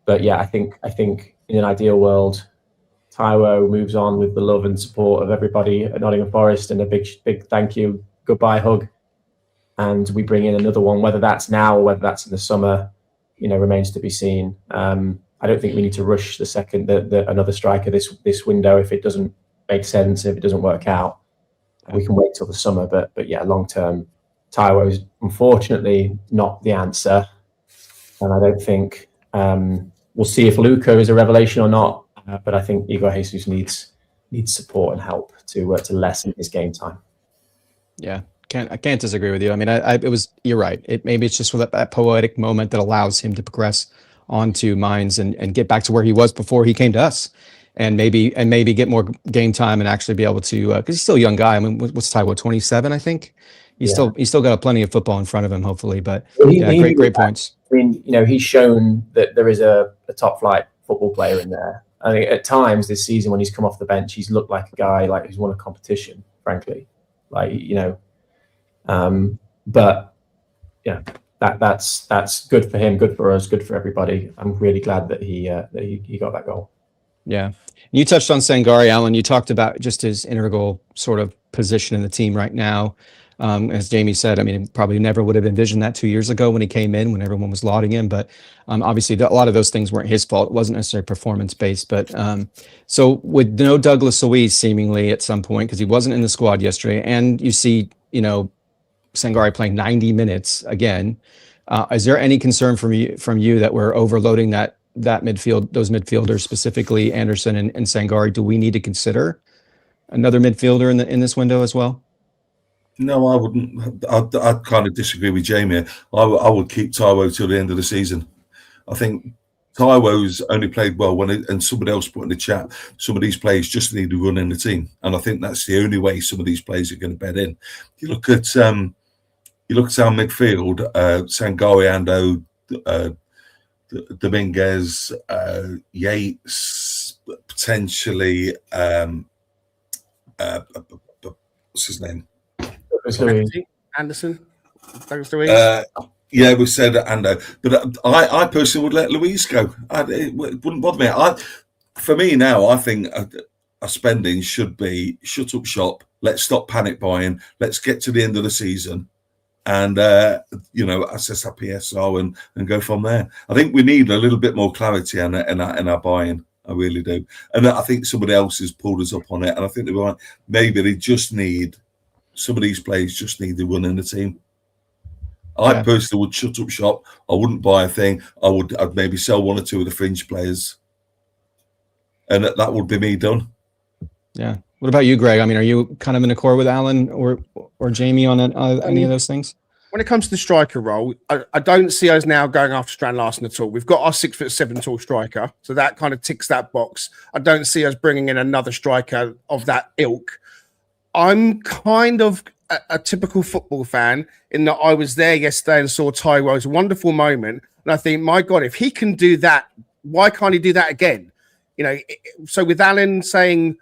but yeah, I think in an ideal world, Taiwo moves on with the love and support of everybody at Nottingham Forest, and a big thank you, goodbye hug, and we bring in another one. Whether that's now or whether that's in the summer, remains to be seen. I don't think we need to rush another striker this window if it doesn't make sense, if it doesn't work out. We can wait till the summer, but yeah, long term, Taiwo is unfortunately not the answer, and I don't think we'll see if Luca is a revelation or not. But I think Igor Jesus needs support and help to lessen his game time. Yeah, I can't disagree with you. I mean, you're right. Maybe it's just that poetic moment that allows him to progress onto Mainz and get back to where he was before he came to us, and maybe get more game time and actually be able to, because he's still a young guy. I mean, what's Taiwo, 27, I think. He's still got plenty of football in front of him, hopefully. But great points. I mean, he's shown that there is a top flight football player in there. I think at times this season when he's come off the bench, he's looked like a guy who's won a competition, frankly. But yeah, that's good for him, good for us, good for everybody. I'm really glad that he got that goal. Yeah. You touched on Sangari, Alan. You talked about just his integral sort of position in the team right now. As Jamie said, I mean, probably never would have envisioned that 2 years ago when he came in, when everyone was lauding him. But obviously, a lot of those things weren't his fault. It wasn't necessarily performance-based. But so with no Douglas Luiz seemingly at some point, because he wasn't in the squad yesterday, and you see, Sangari playing 90 minutes again, is there any concern from you that we're overloading that midfield, those midfielders, specifically Anderson and Sangari? Do we need to consider another midfielder in this window as well? No, I wouldn't. I'd kind of disagree with Jamie. I would keep Taiwo till the end of the season. I think Taiwo's only played well and somebody else put in the chat, some of these players just need to run in the team. And I think that's the only way some of these players are going to bed in. You look at our midfield, Sangari, Ando, Dominguez, Yates, potentially, what's his name? Anderson. Douglas Luiz. Yeah, we said Ando, but I personally would let Luiz go. It wouldn't bother me. For me now, I think our spending should be shut up shop. Let's stop panic buying. Let's get to the end of the season, and assess our PSO and go from there. I think we need a little bit more clarity in our buying. I really do, and I think somebody else has pulled us up on it. And I think they're right. Maybe they just need. Some of these players just need to run in the team. I personally would shut up shop. I wouldn't buy a thing. I'd maybe sell one or two of the fringe players, and that would be me done. Yeah. What about you, Greg? I mean, are you kind of in accord with Alan or Jamie on any of those things? When it comes to the striker role, I don't see us now going after Strand Larsen at all. We've got our 6'7" tall striker, so that kind of ticks that box. I don't see us bringing in another striker of that ilk. I'm kind of a typical football fan in that I was there yesterday and saw Taiwo's wonderful moment. And I think, my God, if he can do that, why can't he do that again? So with Alan saying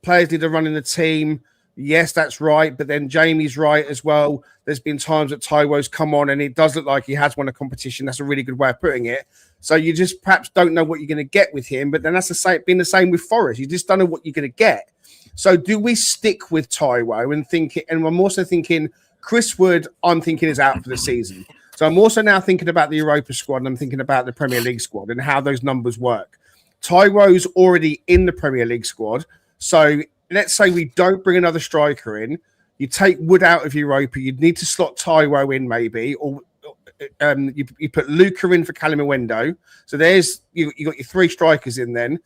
players need to run in the team, yes, that's right. But then Jamie's right as well. There's been times that Taiwo's come on and it does look like he has won a competition. That's a really good way of putting it. So you just perhaps don't know what you're going to get with him. But then that's been the same with Forest. You just don't know what you're going to get. So do we stick with Taiwo and think it? And I'm also thinking Chris Wood, I'm thinking is out for the season. So I'm also now thinking about the Europa squad and I'm thinking about the Premier League squad and how those numbers work. Taiwo's already in the Premier League squad. So let's say we don't bring another striker in. You take Wood out of Europa. You'd need to slot Taiwo in maybe, or you put Luca in for Calimundo. So there's you got your three strikers in then.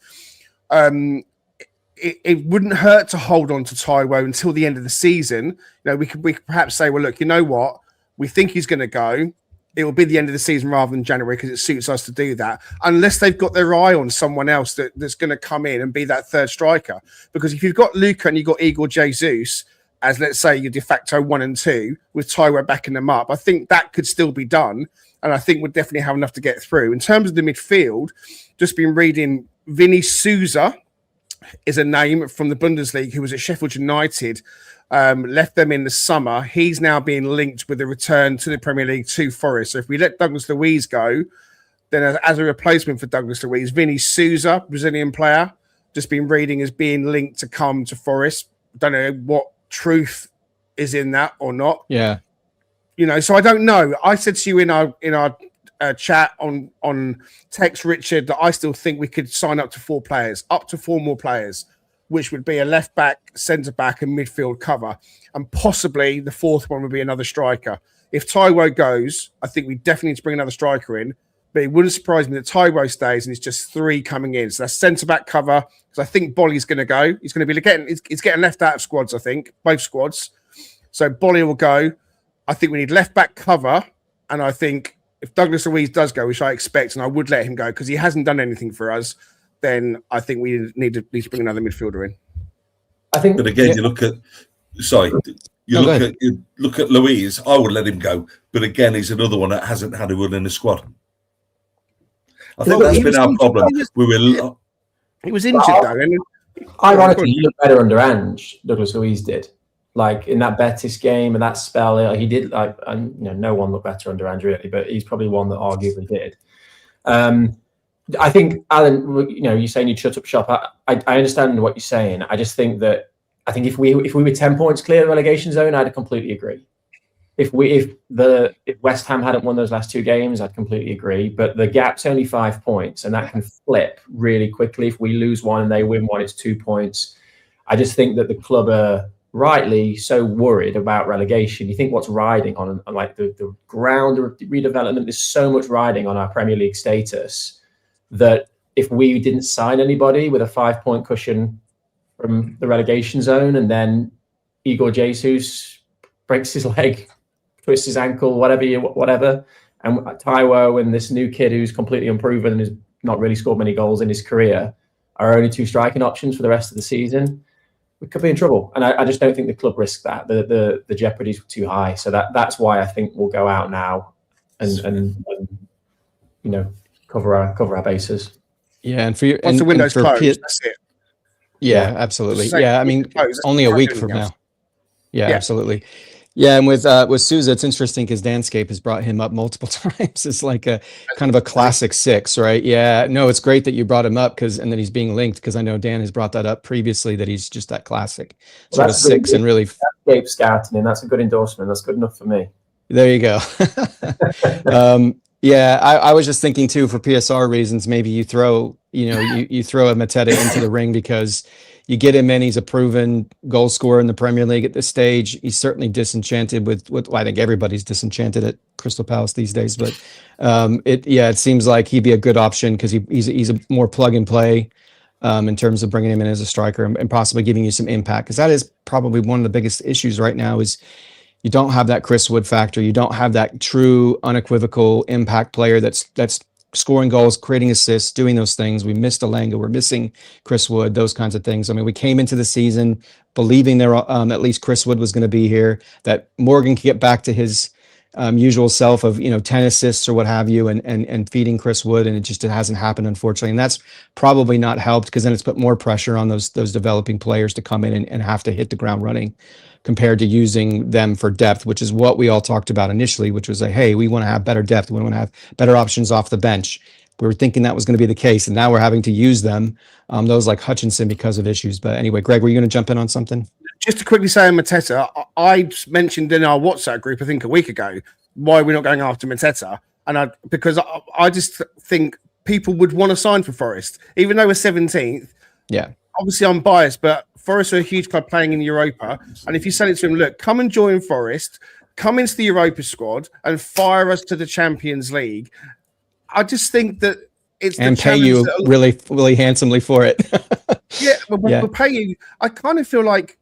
It wouldn't hurt to hold on to Taiwo until the end of the season. We could perhaps say, well, look, you know what? We think he's going to go. It will be the end of the season rather than January because it suits us to do that. Unless they've got their eye on someone else that's going to come in and be that third striker. Because if you've got Luca and you've got Igor Jesus as, let's say, your de facto 1 and 2 with Taiwo backing them up, I think that could still be done. And I think we'll definitely have enough to get through. In terms of the midfield, just been reading Vinny Souza is a name from the Bundesliga who was at Sheffield United, left them in the summer. He's now being linked with a return to the Premier League to Forest. So if we let Douglas Luiz go, then as a replacement for Douglas Luiz, Vinny Souza, Brazilian player, just been reading as being linked to come to Forest. Don't know what truth is in that or not. Yeah. So I don't know. I said to you in our chat on text, Richard, that I still think we could sign up to 4 more players, which would be a left back, centre back, and midfield cover, and possibly the fourth one would be another striker. If Taiwo goes, I think we definitely need to bring another striker in, but it wouldn't surprise me that Taiwo stays and it's just 3 coming in. So that's centre back cover, because I think Bolly's going to go. He's going to be he's getting left out of squads. I think both squads. So Bolly will go. I think we need left back cover, and I think if Douglas Luiz does go, which I expect, and I would let him go because he hasn't done anything for us, then I think we need to bring another midfielder in. I think, but again, you look at Luiz. I would let him go, but again, he's another one that hasn't had a run in the squad. I think that's been our problem. He was injured though. Ironically, he looked better under Ange. Douglas Luiz did. Like in that Betis game and that spell, he did. No one looked better under Ange really, but he's probably one that arguably did. I think, Alan, you're saying you'd shut up shop. I understand what you're saying. I just think that if we were 10 points clear of the relegation zone, I'd completely agree. If West Ham hadn't won those last 2 games, I'd completely agree. But the gap's only 5 points, and that can flip really quickly. If we lose one and they win one, it's 2 points. I just think that the club are rightly so worried about relegation. You think what's riding on like the ground redevelopment, there's so much riding on our Premier League status that if we didn't sign anybody with a 5-point cushion from the relegation zone, and then Igor Jesus breaks his leg, twists his ankle, whatever, and Taiwo and this new kid who's completely unproven and has not really scored many goals in his career are only 2 striking options for the rest of the season, we could be in trouble. And I just don't think the club risk that. The jeopardy's too high. So that's why I think we'll go out now and cover our bases. Yeah, and for your once the window's closed, that's it. Yeah, absolutely. Yeah, I mean, only a week from now. Yeah, absolutely. Yeah, and with Sousa, it's interesting because Danscape has brought him up multiple times. It's like a kind of a classic 6, right? Yeah, no, it's great that you brought him up and that he's being linked, because I know Dan has brought that up previously, that he's just that classic sort of 6 and really Danscape scouting him. That's a good endorsement. That's good enough for me. There you go. Yeah, I was just thinking too, for PSR reasons, maybe you throw you throw a Mateta into the ring, because you get him in, he's a proven goal scorer in the Premier League at this stage. He's certainly disenchanted with I think everybody's disenchanted at Crystal Palace these days, but it seems like he'd be a good option, because he's a more plug and play in terms of bringing him in as a striker and possibly giving you some impact, because that is probably one of the biggest issues right now is you don't have that Chris Wood factor. You don't have that true unequivocal impact player that's scoring goals, creating assists, doing those things. We missed Alanga. We're missing Chris Wood, those kinds of things. I mean, we came into the season believing there at least Chris Wood was going to be here, that Morgan could get back to his usual self of 10 assists or what have you, and feeding Chris Wood, and it hasn't happened, unfortunately. And that's probably not helped, because then it's put more pressure on those developing players to come in and have to hit the ground running, compared to using them for depth, which is what we all talked about initially, which was like, hey, we want to have better depth. We want to have better options off the bench. We were thinking that was going to be the case, and now we're having to use them, those like Hutchinson, because of issues. But anyway, Greg, were you going to jump in on something? Just to quickly say on Mateta, I mentioned in our WhatsApp group, I think a week ago, why we're not going after Mateta. And because I just think people would want to sign for Forest, even though we're 17th. Yeah. Obviously, I'm biased, but Forest are a huge club playing in Europa. And if you send it to him, look, come and join Forest, come into the Europa squad and fire us to the Champions League. I just think that it's and pay you really, really handsomely for it. We'll pay you. I kind of feel like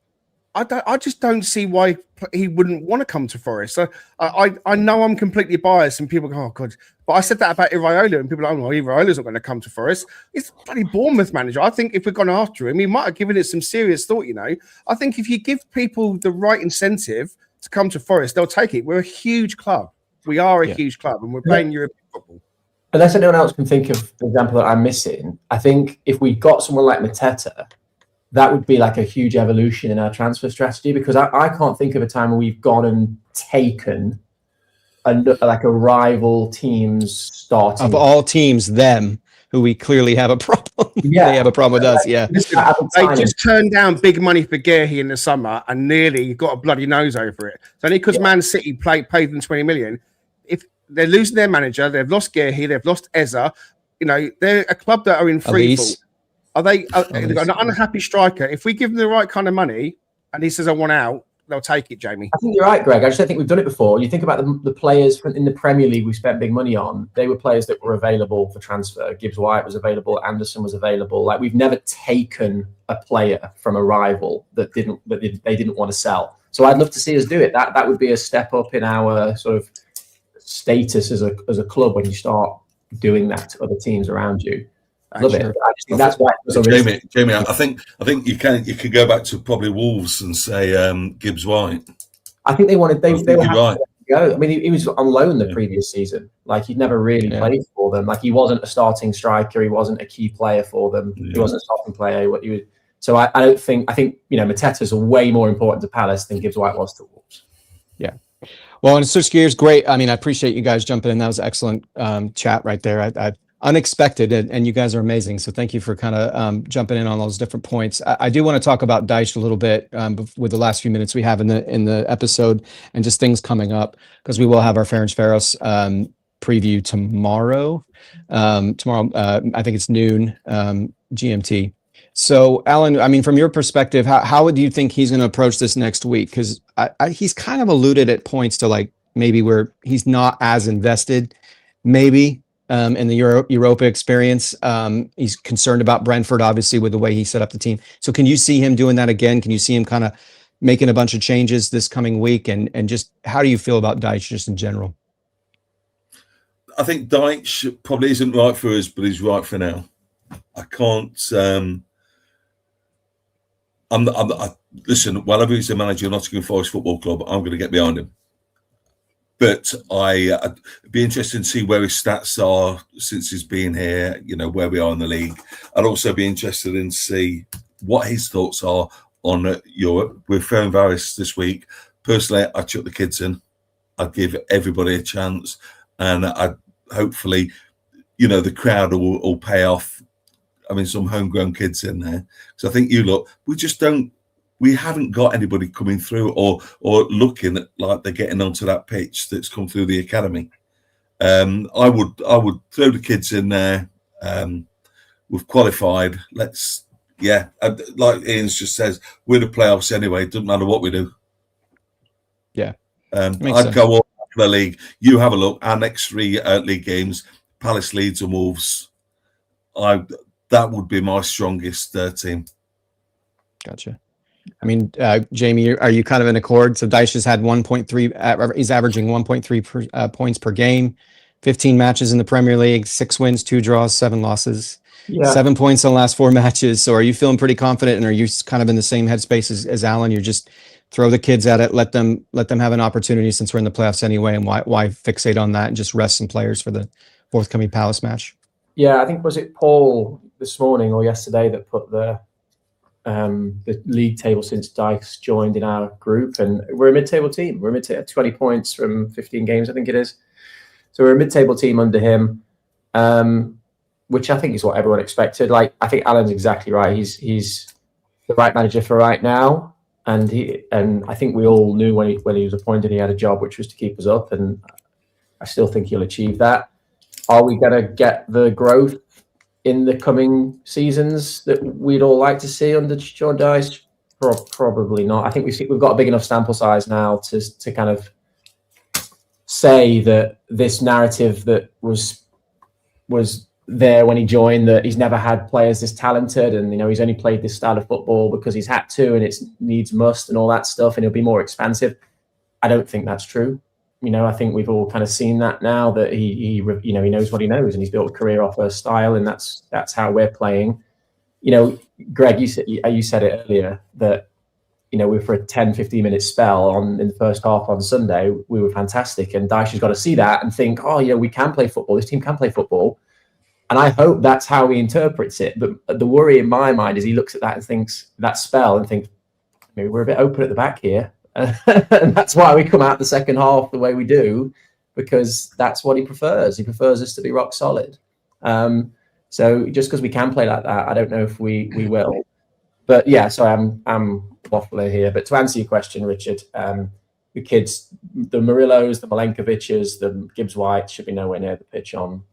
I just don't see why he wouldn't want to come to Forest. So I know I'm completely biased, and people go, "Oh God!" But I said that about Iraola, and people are like, "Oh, Iraola's not going to come to Forest. He's a bloody Bournemouth manager." I think if we're going after him, he might have given it some serious thought. I think if you give people the right incentive to come to Forest, they'll take it. We're a huge club. We are a huge club, and we're playing European football. Unless anyone else can think of the example that I'm missing, I think if we got someone like Mateta, that would be like a huge evolution in our transfer strategy, because I can't think of a time where we've gone and taken like a rival team's starting. Of all teams, them, who we clearly have a problem. Yeah. They have a problem with us, yeah. They just turned down big money for Garibaldi in the summer and nearly got a bloody nose over it. So only because Man City paid them 20 million. If they're losing their manager, they've lost Garibaldi, they've lost Eza. They're a club that are in free fall. They've got an unhappy striker. If we give them the right kind of money and he says, I want out, they'll take it, Jamie. I think you're right, Greg. I just don't think we've done it before. You think about the players in the Premier League we spent big money on. They were players that were available for transfer. Gibbs White was available. Anderson was available. Like, we've never taken a player from a rival that they didn't want to sell. So I'd love to see us do it. That would be a step up in our sort of status as a club when you start doing that to other teams around you. Love it. I just think that's why. Jamie, I think you could go back to probably Wolves and say Gibbs White. I think they were happy to go. I mean, he was on loan the previous season. Like, he'd never really played for them. Like, he wasn't a starting striker. He wasn't a key player for them. He wasn't a starting player. So I don't think. I think Mateta's way more important to Palace than Gibbs White was to Wolves. Yeah. Well, and switch gears, great. I mean, I appreciate you guys jumping in. That was an excellent chat right there. unexpected, and you guys are amazing. So thank you for kind of jumping in on those different points. I do want to talk about Dyche a little bit with the last few minutes we have in the episode, and just things coming up, because we will have our Ferencváros preview tomorrow. I think it's noon GMT. So, Alan, I mean, from your perspective, how do you think he's going to approach this next week? Because he's kind of alluded at points to like maybe where he's not as invested, maybe in the Europa experience. He's concerned about Brentford, obviously, with the way he set up the team. So can you see him doing that again? Can you see him kind of making a bunch of changes this coming week? And just how do you feel about Dyche just in general? I think Dyche probably isn't right for us, but he's right for now. I can't... listen, whenever he's the manager of Nottingham Forest Football Club, I'm going to get behind him. But I'd be interested to see where his stats are since he's been here, you know, where we are in the league. I'd also be interested in see what his thoughts are on Europe. With Ferencváros this week, personally, I'd chuck the kids in. I'd give everybody a chance. And I'd hopefully, you know, the crowd will pay off. I mean, some homegrown kids in there. So I think we haven't got anybody coming through or looking like they're getting onto that pitch that's come through the academy. I would throw the kids in there. We've qualified. Like Ian's just says, we're the playoffs anyway. It doesn't matter what we do. Yeah. I'd go all for the league. You have a look. Our next 3 league games, Palace, Leeds and Wolves. That would be my strongest team. Gotcha. I mean, Jamie, are you kind of in accord? So Dyche has had 1.3. He's averaging 1.3 points per game, 15 matches in the Premier League, 6 wins, 2 draws, 7 losses, 7 points in the last 4 matches. So are you feeling pretty confident, and are you kind of in the same headspace as Alan? You're just throw the kids at it, let them have an opportunity since we're in the playoffs anyway, and why fixate on that and just rest some players for the forthcoming Palace match? Yeah, I think, was it Paul this morning or yesterday that put the league table since Dyche joined in our group, and we're a mid-table team. We're 20 points from 15 games, I think it is. So we're a mid-table team under him, which I think is what everyone expected. Like, I think Alan's exactly right. He's the right manager for right now, and I think we all knew when he was appointed he had a job, which was to keep us up, and I still think he'll achieve that. Are we going to get the growth in the coming seasons that we'd all like to see under Sean Dyche? Probably not. I think we've got a big enough sample size now to kind of say that this narrative that was there when he joined, that he's never had players this talented, and, you know, he's only played this style of football because he's had to, and it's needs must and all that stuff, and he'll be more expansive. I don't think that's true. You know, I think we've all kind of seen that now, that he knows what he knows, and he's built a career off a style, and that's how we're playing. You know, Greg, you said it earlier that, you know, for a 10-15 minute spell in the first half on Sunday, we were fantastic, and Dyche has got to see that and think, oh, yeah, we can play football. This team can play football, and I hope that's how he interprets it. But the worry in my mind is he looks at that and thinks that spell and thinks, maybe we're a bit open at the back here. And that's why we come out the second half the way we do, because that's what he prefers. He prefers us to be rock solid. So just because we can play like that, I don't know if we will. But yeah, sorry, I'm waffling here. But to answer your question, Richard, the kids, the Murillos, the Milenkoviches, the Gibbs Whites should be nowhere near the pitch on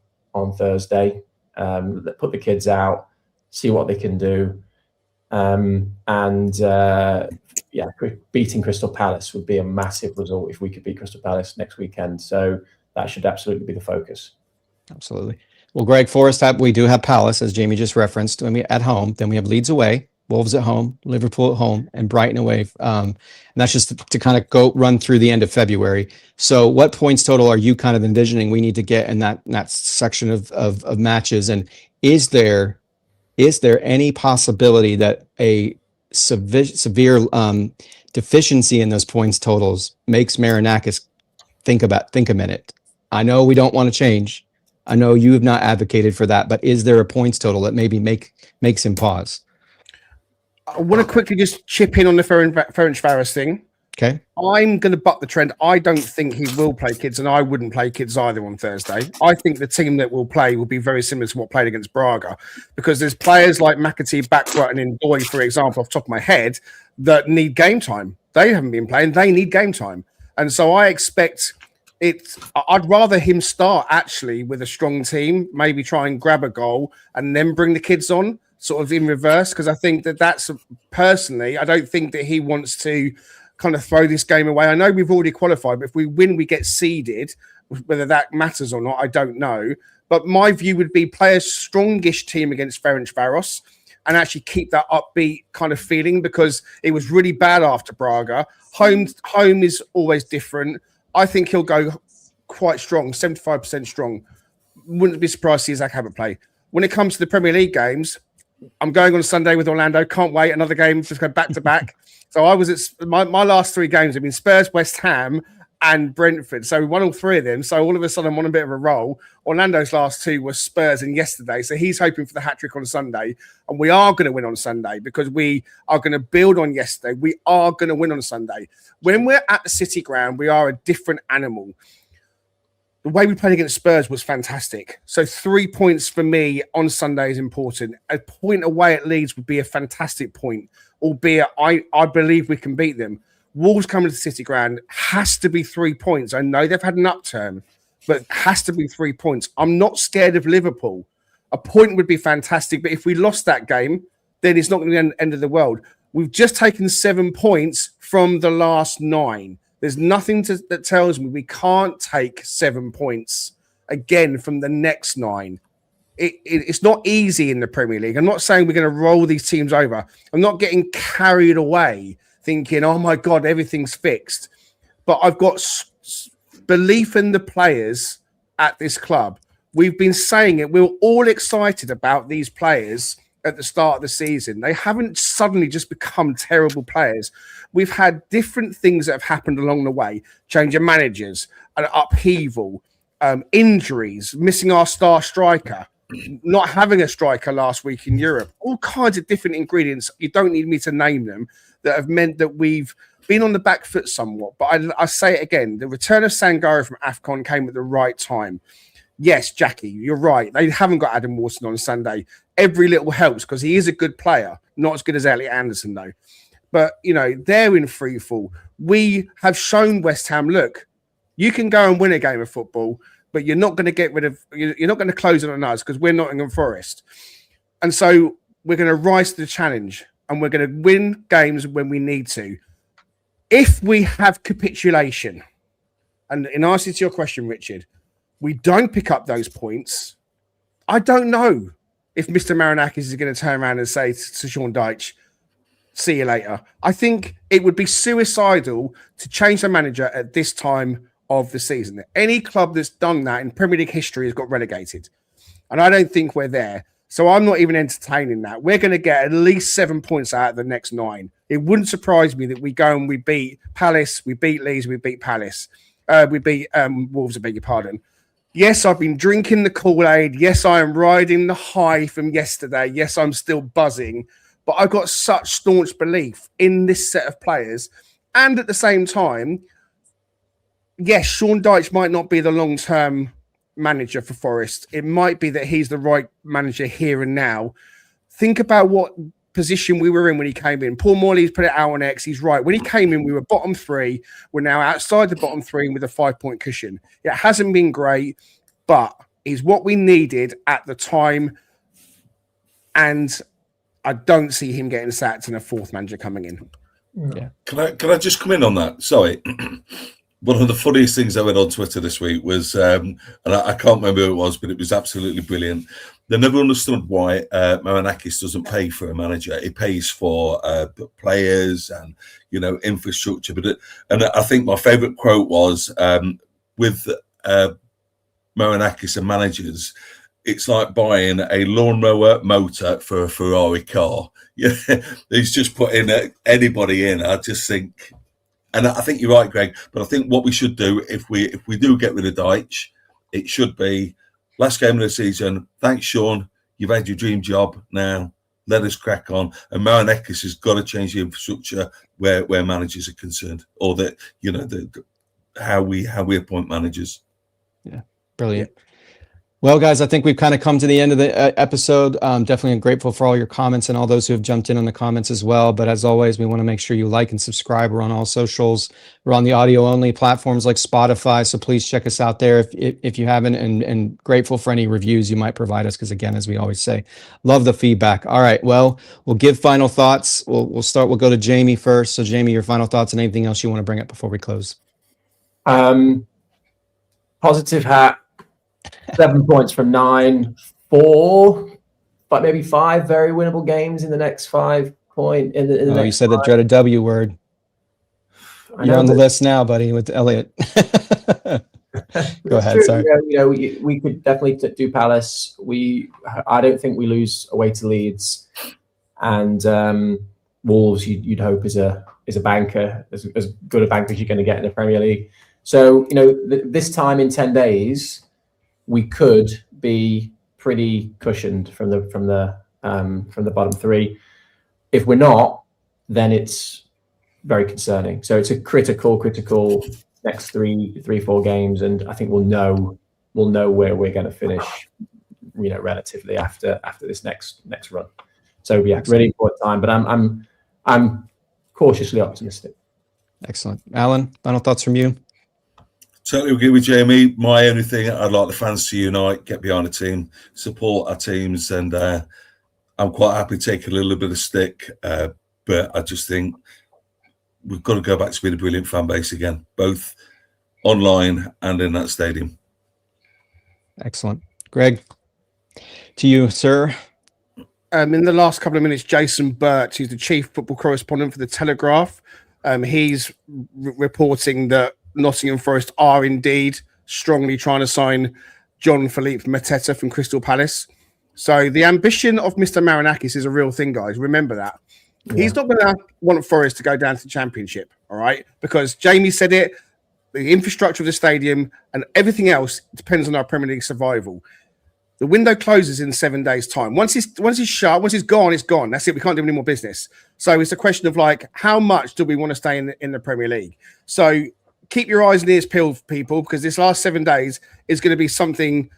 Thursday. Put the kids out, see what they can do. Beating Crystal Palace would be a massive result if we could beat Crystal Palace next weekend. So that should absolutely be the focus. Absolutely. Well, Greg, Forest, we do have Palace, as Jamie just referenced, at home. Then we have Leeds away, Wolves at home, Liverpool at home, and Brighton away. And that's just to kind of run through the end of February. So what points total are you kind of envisioning we need to get in that section of matches? And is there any possibility that a severe deficiency in those points totals makes Marinakis think a minute? I know we don't want to change. I know you have not advocated for that, but is there a points total that maybe makes him pause? I want to quickly just chip in on the Ferencváros thing. Okay. I'm going to buck the trend. I don't think he will play kids, and I wouldn't play kids either on Thursday. I think the team that will play will be very similar to what played against Braga, because there's players like McAtee, Backward, and Ndoye, for example, off the top of my head, that need game time. They haven't been playing. They need game time. And so I expect I'd rather him start actually with a strong team, maybe try and grab a goal and then bring the kids on sort of in reverse, because I think that's personally, I don't think that he wants to kind of throw this game away. I know we've already qualified, but if we win, we get seeded. Whether that matters or not, I don't know. But my view would be play a strongish team against Ferencváros and actually keep that upbeat kind of feeling, because it was really bad after Braga. Home is always different. I think he'll go quite strong, 75% strong. Wouldn't be surprised to see Zach Abbott play. When it comes to the Premier League games, I'm going on Sunday with Orlando. Can't wait. Another game, just go back to back. So I was at my last 3 games have been Spurs, West Ham, and Brentford. So we won all 3 of them. So all of a sudden I'm on a bit of a roll. Orlando's last 2 were Spurs and yesterday. So he's hoping for the hat-trick on Sunday. And we are going to win on Sunday, because we are going to build on yesterday. We are going to win on Sunday. When we're at the City ground, we are a different animal. The way we played against Spurs was fantastic. So 3 points for me on Sunday is important. A point away at Leeds would be a fantastic point, albeit I believe we can beat them. Wolves coming to the City ground has to be 3 points. I know they've had an upturn, but has to be 3 points. I'm not scared of Liverpool. A point would be fantastic, but if we lost that game, then it's not going to be the end of the world. We've just taken 7 points from the last 9. There's nothing that tells me we can't take 7 points again from the next 9. It's not easy in the Premier League. I'm not saying we're going to roll these teams over. I'm not getting carried away thinking, oh my God, everything's fixed. But I've got belief in the players at this club. We've been saying it. We were all excited about these players at the start of the season. They haven't suddenly just become terrible players. We've had different things that have happened along the way. Change of managers, an upheaval, injuries, missing our star striker, not having a striker last week in Europe, all kinds of different ingredients. You don't need me to name them, that have meant that we've been on the back foot somewhat. But I say it again, the return of Sangaro from AFCON came at the right time. Yes, Jackie, you're right. They haven't got Adam Wilson on Sunday. Every little helps, because he is a good player. Not as good as Elliot Anderson, though. But, you know, they're in free fall. We have shown West Ham, look, you can go and win a game of football, but you're not going to get rid of, you're not going to close it on us, because we're Nottingham Forest. And so we're going to rise to the challenge, and we're going to win games when we need to. If we have capitulation, and in answer to your question, Richard, we don't pick up those points, I don't know if Mr. Marinakis is going to turn around and say to Sean Dyche, see you later. I think it would be suicidal to change the manager at this time of the season. Any club that's done that in Premier League history has got relegated. And I don't think we're there. So I'm not even entertaining that. We're going to get at least 7 points out of the next 9. It wouldn't surprise me that we go and we beat Palace, we beat Leeds, we beat Palace. We beat Wolves, I beg your pardon. Yes, I've been drinking the Kool-Aid. Yes, I am riding the high from yesterday. Yes, I'm still buzzing. But I've got such staunch belief in this set of players. And at the same time, yes, Sean Dyche might not be the long-term manager for Forest. It might be that he's the right manager here and now. Think about what position we were in when he came in. Paul Morley's put it out on X. He's right. When he came in, we were bottom 3. We're now outside the bottom 3 with a 5-point cushion. It hasn't been great, but it's what we needed at the time. And I don't see him getting sacked and a 4th manager coming in. Yeah. Can I just come in on that? Sorry. One of the funniest things I read on Twitter this week was, and I can't remember who it was, but it was absolutely brilliant. They never understood why Marinakis doesn't pay for a manager. He pays for players and, you know, infrastructure. And I think my favourite quote was, with Marinakis and managers, it's like buying a lawnmower motor for a Ferrari car. Yeah, he's just putting anybody in. I just think... And I think you're right, Greg. But I think what we should do, if we do get rid of Dyche, it should be last game of the season. Thanks, Sean. You've had your dream job. Now let us crack on. And Marinakis has got to change the infrastructure where managers are concerned, or that, you know, how we appoint managers. Yeah, brilliant. Well, guys, I think we've kind of come to the end of the episode. Definitely grateful for all your comments and all those who have jumped in on the comments as well. But as always, we want to make sure you like and subscribe. We're on all socials. We're on the audio-only platforms like Spotify, so please check us out there if you haven't. And grateful for any reviews you might provide us, because again, as we always say, love the feedback. All right, well, we'll give final thoughts. We'll start. We'll go to Jamie first. So, Jamie, your final thoughts and anything else you want to bring up before we close. Positive hat. 7 points from 9, 4, but maybe 5 very winnable games in the next 5 point. In the next you said 5. the dreaded W word. You're on the list now, buddy, with Elliot. Go ahead. True. Sorry. You know, we could definitely do Palace. I don't think we lose away to Leeds, and Wolves. You'd hope is a banker, as good a banker as you're going to get in the Premier League. So, you know, this time in 10 days. We could be pretty cushioned from the bottom 3. If we're not, then it's very concerning. So it's a critical next 3-4 games, and I think we'll know where we're going to finish, you know, relatively after this next run. So yeah, really important time. But I'm cautiously optimistic. Excellent, Alan. Final thoughts from you. Totally agree with Jamie. My only thing, I'd like the fans to unite, get behind the team, support our teams, and I'm quite happy to take a little bit of stick, but I just think we've got to go back to being a brilliant fan base again, both online and in that stadium. Excellent. Greg, to you, sir. In the last couple of minutes, Jason Burt, who's the chief football correspondent for the Telegraph, he's reporting that Nottingham Forest are indeed strongly trying to sign John Philippe Mateta from Crystal Palace. So the ambition of Mr. Marinakis is a real thing, guys. Remember that. Yeah. He's not going to want Forest to go down to the Championship, all right? Because Jamie said it, the infrastructure of the stadium and everything else depends on our Premier League survival. The window closes in 7 days' time. Once it's shut, once it's gone, it's gone. That's it. We can't do any more business. So it's a question of, like, how much do we want to stay in the Premier League? So keep your eyes and ears peeled, people, because this last 7 days is going to be something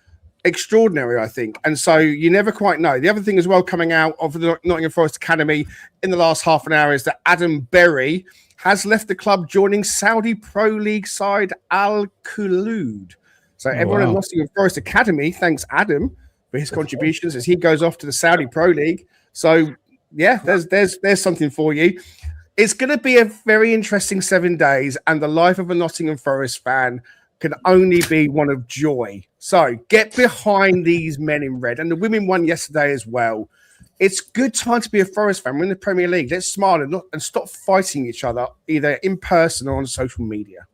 extraordinary, I think. And so you never quite know. The other thing as well coming out of the Nottingham Forest Academy in the last half an hour is that Adam Berry has left the club, joining Saudi Pro League side Al Khulud. So everyone at Nottingham Forest Academy thanks Adam for his contributions as he goes off to the Saudi Pro League. So yeah, there's something for you. It's going to be a very interesting 7 days, and the life of a Nottingham Forest fan can only be one of joy. So get behind these men in red. And the women won yesterday as well. It's good time to be a Forest fan. We're in the Premier League. Let's smile and stop fighting each other, either in person or on social media.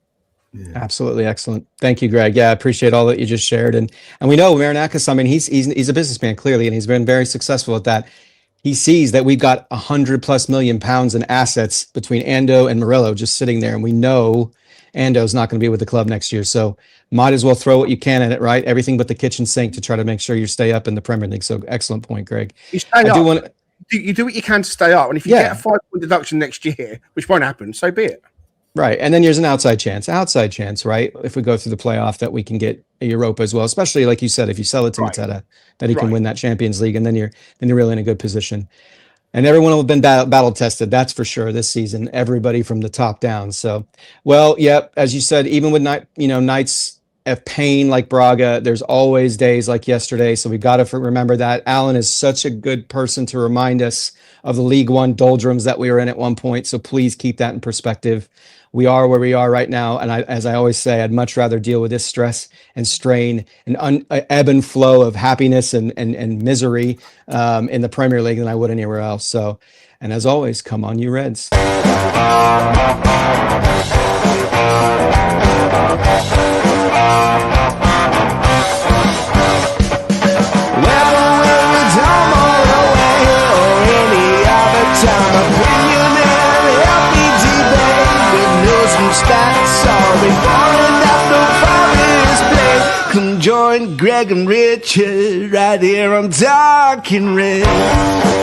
Yeah. Absolutely excellent. Thank you, Greg. Yeah, I appreciate all that you just shared. And we know Marinakis, I mean, he's a businessman, clearly, and he's been very successful at that. He sees that we've got £100+ million in assets between Ando and Murillo just sitting there, and we know Ando's not going to be with the club next year. So might as well throw what you can at it, right? Everything but the kitchen sink to try to make sure you stay up in the Premier League. So excellent point, Greg. You do what you can to stay up, and if you get a 5-point deduction next year, which won't happen, so be it. Right. And then there's an outside chance, right? If we go through the playoff, that we can get a Europa as well, especially like you said, if you sell it to Mateta, that he can win that Champions League, and then you're really in a good position. And everyone will have been battle tested, that's for sure, this season, everybody from the top down. So, well, yep, as you said, even with nights of pain like Braga, there's always days like yesterday. So we got to remember that. Alan is such a good person to remind us of the League One doldrums that we were in at one point. So please keep that in perspective. We are where we are right now. And as I always say, I'd much rather deal with this stress and strain and ebb and flow of happiness and misery in the Premier League than I would anywhere else. So, and as always, come on, you Reds. Join Greg and Richard right here on Dark and Red.